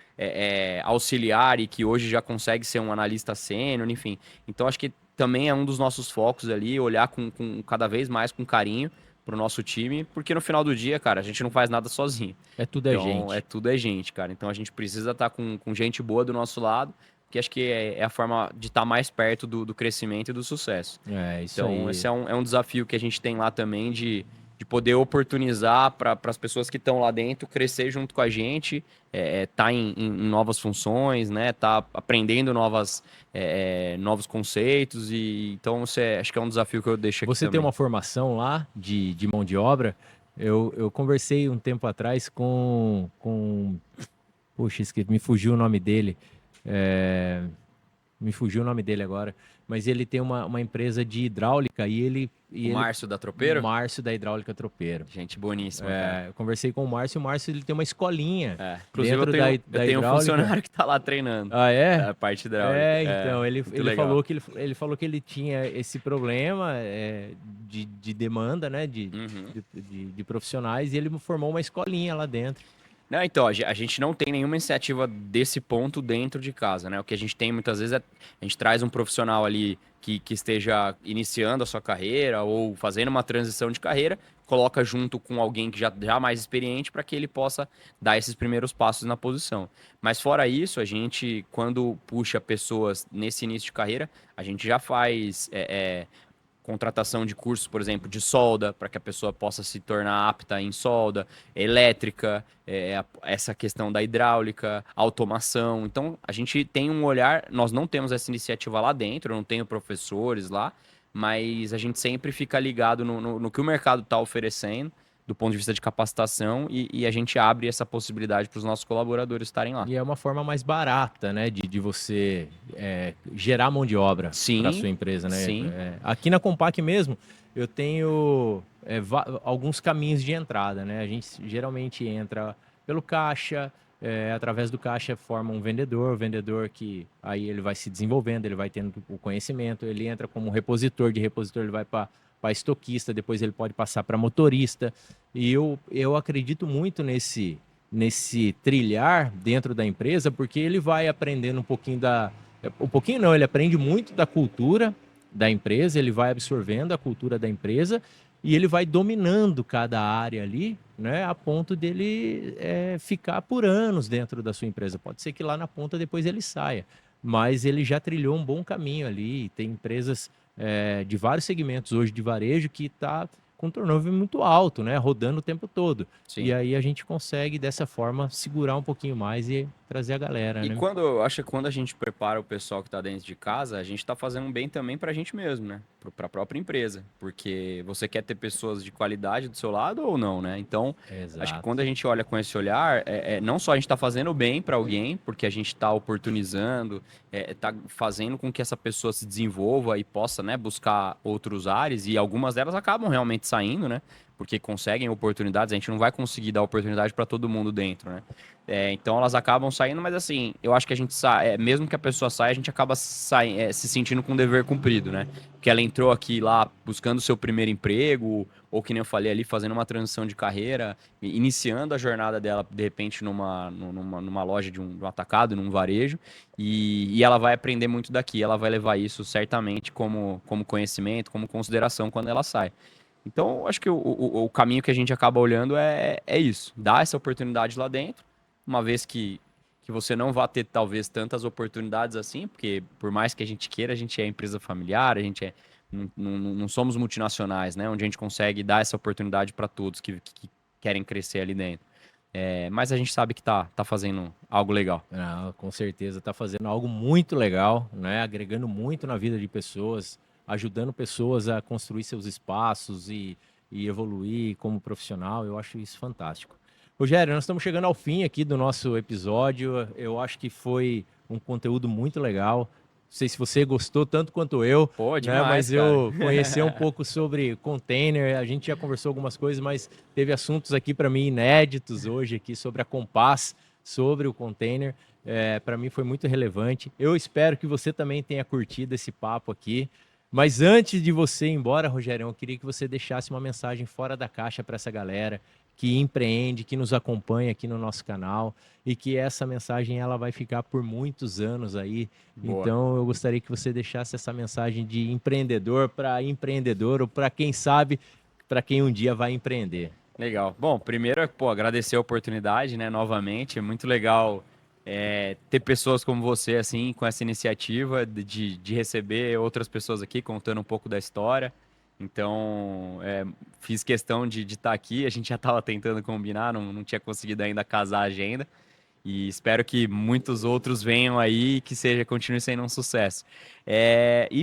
auxiliar e que hoje já consegue ser um analista sênior, enfim. Então acho que também é um dos nossos focos ali, olhar com cada vez mais com carinho para o nosso time, porque no final do dia, cara, a gente não faz nada sozinho. Tudo é Então, gente. tudo é gente, cara. Então a gente precisa estar com gente boa do nosso lado, que acho que é a forma de estar mais perto do crescimento e do sucesso. Isso Então, aí. esse é um desafio que a gente tem lá também de poder oportunizar para as pessoas que estão lá dentro crescer junto com a gente, tá em novas funções, né? Tá aprendendo novos conceitos. E então, acho que é um desafio que eu deixo aqui Você tem também. uma formação lá de mão de obra. Eu conversei um tempo atrás puxa, me fugiu o nome dele. É, Me fugiu o nome dele agora. Mas ele tem uma empresa de hidráulica O ele Márcio da o Tropeiro, Márcio da Hidráulica Tropeiro. gente boníssima, cara. Eu conversei com o Márcio ele tem uma escolinha Inclusive, dentro eu da tenho um hidráulica. funcionário que tá lá treinando Ah, é? a parte hidráulica. Então, Muito ele legal. falou que ele falou que ele tinha esse problema de demanda, né, Uhum. de profissionais, e ele formou uma escolinha lá dentro. Não, então, a gente não tem nenhuma iniciativa desse ponto dentro de casa, né? O que a gente tem muitas vezes a gente traz um profissional ali que esteja iniciando a sua carreira ou fazendo uma transição de carreira, coloca junto com alguém que já mais experiente para que ele possa dar esses primeiros passos na posição. Mas fora isso, a gente, quando puxa pessoas nesse início de carreira, a gente já faz contratação de cursos, por exemplo, de solda, para que a pessoa possa se tornar apta em solda, elétrica, essa questão da hidráulica, automação. Então, a gente tem um olhar, nós não temos essa iniciativa lá dentro, eu não tenho professores lá, mas a gente sempre fica ligado no que o mercado está oferecendo, do ponto de vista de capacitação, e a gente abre essa possibilidade para os nossos colaboradores estarem lá. E é uma forma mais barata, né, de você gerar mão de obra para Sim, sua empresa, né? sim. Aqui na Compaq mesmo, eu tenho alguns caminhos de entrada, né? A gente geralmente entra pelo caixa, através do caixa forma um vendedor, o vendedor que aí ele vai se desenvolvendo, ele vai tendo o conhecimento, ele entra como repositor, de repositor ele vai para estoquista, depois ele pode passar para motorista. E eu acredito muito nesse trilhar dentro da empresa, porque ele vai aprendendo um pouquinho não, ele aprende muito da cultura da empresa, ele vai absorvendo a cultura da empresa e ele vai dominando cada área ali, né, a ponto dele ficar por anos dentro da sua empresa. Pode ser que lá na ponta depois ele saia, mas ele já trilhou um bom caminho ali. Tem empresas de vários segmentos hoje de varejo que está com turnover muito alto, né, rodando o tempo todo. Sim. E aí a gente consegue, dessa forma, segurar um pouquinho mais e trazer a galera, E né? eu acho que quando a gente prepara o pessoal que está dentro de casa, a gente está fazendo um bem também para a gente mesmo, né? Para a própria empresa. Porque você quer ter pessoas de qualidade do seu lado ou não, né? Então, acho que quando Exato. a gente olha com esse olhar, não só a gente está fazendo o bem para alguém, porque a gente está oportunizando, está fazendo com que essa pessoa se desenvolva e possa, né, buscar outros ares, e algumas delas acabam realmente saindo, né? Porque conseguem oportunidades, a gente não vai conseguir dar oportunidade para todo mundo dentro, né? Então elas acabam saindo, mas assim, eu acho que a gente sai, mesmo que a pessoa saia, a gente acaba se sentindo com o dever cumprido, né? Porque ela entrou aqui lá buscando o seu primeiro emprego, ou que nem eu falei ali, fazendo uma transição de carreira, iniciando a jornada dela, de repente, numa loja de um atacado, num varejo, e ela vai aprender muito daqui, ela vai levar isso certamente como conhecimento, como consideração quando ela sai. Então, acho que o caminho que a gente acaba olhando é isso, dar essa oportunidade lá dentro, uma vez que você não vai ter talvez tantas oportunidades assim, porque por mais que a gente queira, a gente é empresa familiar, não somos multinacionais, né? Onde a gente consegue dar essa oportunidade para todos que querem crescer ali dentro. Mas a gente sabe que tá fazendo algo legal. Ah, com certeza está fazendo algo muito legal, né? Agregando muito na vida de pessoas, ajudando pessoas a construir seus espaços e evoluir como profissional. Eu acho isso fantástico. Rogério, nós estamos chegando ao fim aqui do nosso episódio. Eu acho que foi um conteúdo muito legal. Não sei se você gostou tanto quanto eu, Pô, né? demais, Mas cara. eu conheci um pouco sobre container. A gente já conversou algumas coisas, mas teve assuntos aqui para mim inéditos hoje aqui sobre a Compass, sobre o container. Para mim foi muito relevante. Eu espero que você também tenha curtido esse papo aqui. Mas antes de você ir embora, Rogério, eu queria que você deixasse uma mensagem fora da caixa para essa galera que empreende, que nos acompanha aqui no nosso canal e que essa mensagem ela vai ficar por muitos anos aí. Boa. Então eu gostaria que você deixasse essa mensagem de empreendedor para empreendedor ou para quem sabe, para quem um dia vai empreender. Legal. Bom, primeiro, pô, agradecer a oportunidade, né, novamente. É muito legal ter pessoas como você, assim, com essa iniciativa de receber outras pessoas aqui contando um pouco da história. Então, fiz questão de estar aqui. A gente já estava tentando combinar, não tinha conseguido ainda casar a agenda. E espero que muitos outros venham aí e que continue sendo um sucesso.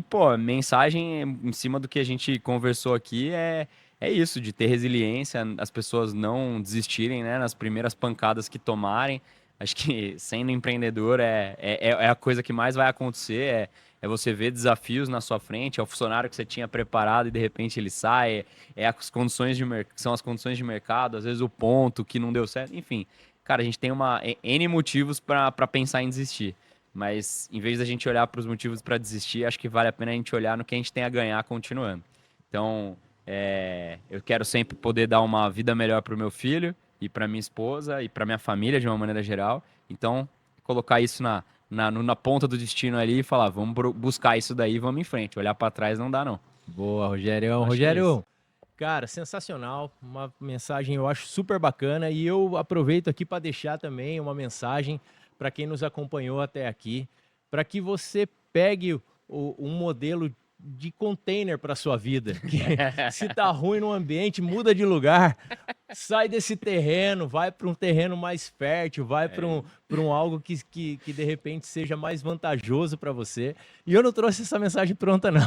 Pô, mensagem em cima do que a gente conversou aqui é isso, de ter resiliência, as pessoas não desistirem, né, nas primeiras pancadas que tomarem. Acho que sendo empreendedor é a coisa que mais vai acontecer, é você ver desafios na sua frente, é o funcionário que você tinha preparado e de repente ele sai, as condições são as condições de mercado, às vezes o ponto que não deu certo, enfim. Cara, a gente tem N motivos para pensar em desistir. Mas em vez da gente olhar para os motivos para desistir, acho que vale a pena a gente olhar no que a gente tem a ganhar continuando. Então, eu quero sempre poder dar uma vida melhor para o meu filho e para minha esposa e para minha família de uma maneira geral. Então, colocar isso na ponta do destino ali e falar, vamos buscar isso daí, vamos em frente. Olhar para trás não dá, não. Boa, Rogério. Acho que é isso. Rogério, cara, sensacional. Uma mensagem eu acho super bacana e eu aproveito aqui para deixar também uma mensagem para quem nos acompanhou até aqui, para que você pegue um modelo de container para sua vida. Que se tá ruim no ambiente, muda de lugar. Sai desse terreno, vai para um terreno mais fértil, vai para um algo que de repente seja mais vantajoso para você. E eu não trouxe essa mensagem pronta, não.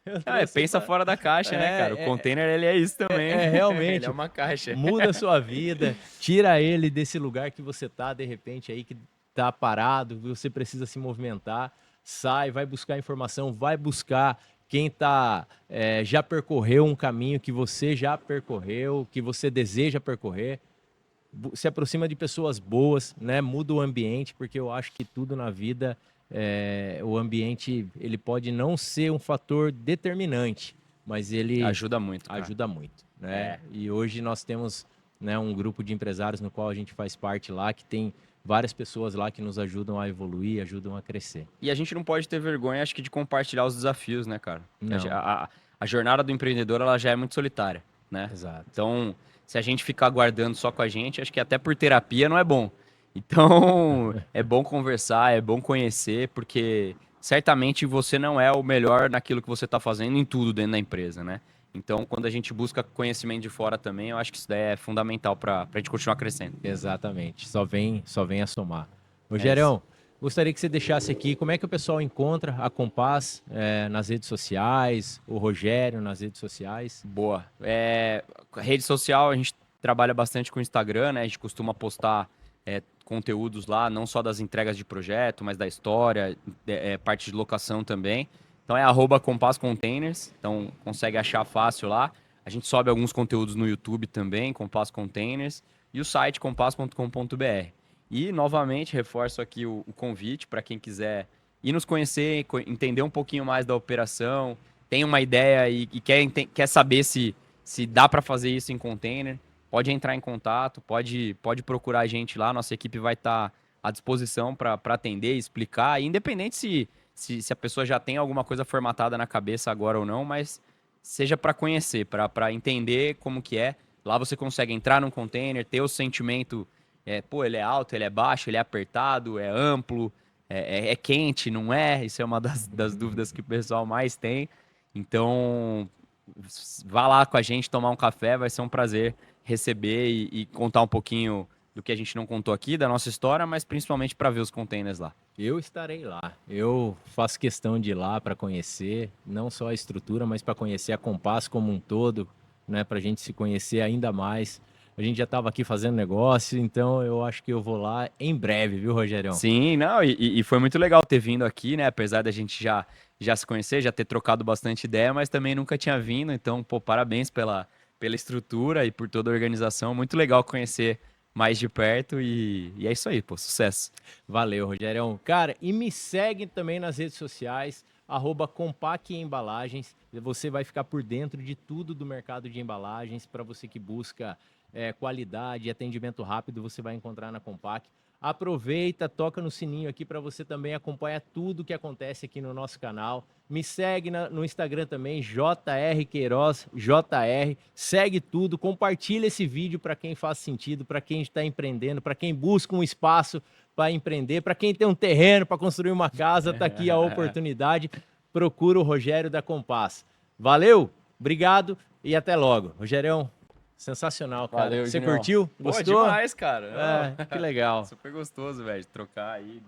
Eu trouxe Pensa fora da caixa, né, cara? O container, ele é isso também. Ele realmente é uma caixa. muda a sua vida, tira ele desse lugar que você tá, de repente aí que tá parado, você precisa se movimentar, sai, vai buscar informação, vai buscar quem já percorreu um caminho que você já percorreu, que você deseja percorrer, se aproxima de pessoas boas, né? Muda o ambiente, porque eu acho que tudo na vida, o ambiente, ele pode não ser um fator determinante, mas ele Ajuda muito, cara. ajuda muito, né? E hoje nós temos, né, um grupo de empresários no qual a gente faz parte lá, que tem várias pessoas lá que nos ajudam a evoluir, ajudam a crescer. E a gente não pode ter vergonha, acho que, de compartilhar os desafios, né, cara? Não. A jornada do empreendedor, ela já é muito solitária, né? Exato. Então, se a gente ficar guardando só com a gente, acho que até por terapia não é bom. Então, é bom conversar, é bom conhecer, porque certamente você não é o melhor naquilo que você está fazendo em tudo dentro da empresa, né? Então, quando a gente busca conhecimento de fora também, eu acho que isso daí é fundamental para a gente continuar crescendo. Exatamente. Só vem a somar. Rogerião, gostaria que você deixasse aqui como é que o pessoal encontra a Compass nas redes sociais, o Rogério nas redes sociais. Boa. Rede social, a gente trabalha bastante com o Instagram, né? A gente costuma postar conteúdos lá, não só das entregas de projeto, mas da história, parte de locação também. Então é @Compass Containers, então consegue achar fácil lá. A gente sobe alguns conteúdos no YouTube também, Compass Containers, e o site compass.com.br. E, novamente, reforço aqui o convite para quem quiser ir nos conhecer, entender um pouquinho mais da operação, tem uma ideia e quer saber se dá para fazer isso em container, pode entrar em contato, pode procurar a gente lá, nossa equipe vai estar à disposição para atender, explicar, independente se a pessoa já tem alguma coisa formatada na cabeça agora ou não, mas seja para conhecer, para entender como que é. Lá você consegue entrar num container, ter o sentimento, ele é alto, ele é baixo, ele é apertado, é amplo, é quente, não é? Isso é uma das dúvidas que o pessoal mais tem. Então, vá lá com a gente tomar um café, vai ser um prazer receber e contar um pouquinho do que a gente não contou aqui, da nossa história, mas principalmente para ver os containers lá. Eu estarei lá. Eu faço questão de ir lá para conhecer, não só a estrutura, mas para conhecer a Compass como um todo, né? Para a gente se conhecer ainda mais. A gente já estava aqui fazendo negócio, então eu acho que eu vou lá em breve, viu, Rogerião? Sim, não, e foi muito legal ter vindo aqui, né? Apesar da gente já se conhecer, já ter trocado bastante ideia, mas também nunca tinha vindo. Então, pô, parabéns pela estrutura e por toda a organização. Muito legal conhecer mais de perto e é isso aí, pô, sucesso. Valeu, Rogerião. Cara, e me segue também nas redes sociais, @Compac Embalagens. Você vai ficar por dentro de tudo do mercado de embalagens. Para você que busca qualidade e atendimento rápido, você vai encontrar na Compac. Aproveita, toca no sininho aqui para você também acompanhar tudo que acontece aqui no nosso canal. Me segue no Instagram também, JR Queiroz, JR. Segue tudo, compartilha esse vídeo para quem faz sentido, para quem está empreendendo, para quem busca um espaço para empreender, para quem tem um terreno para construir uma casa, tá aqui a oportunidade. Procura o Rogério da Compass. Valeu, obrigado e até logo. Rogerião, sensacional, cara. Valeu, Você Junior. curtiu? Pô, Gostou? demais, cara. Que legal. Super gostoso, velho, trocar aí.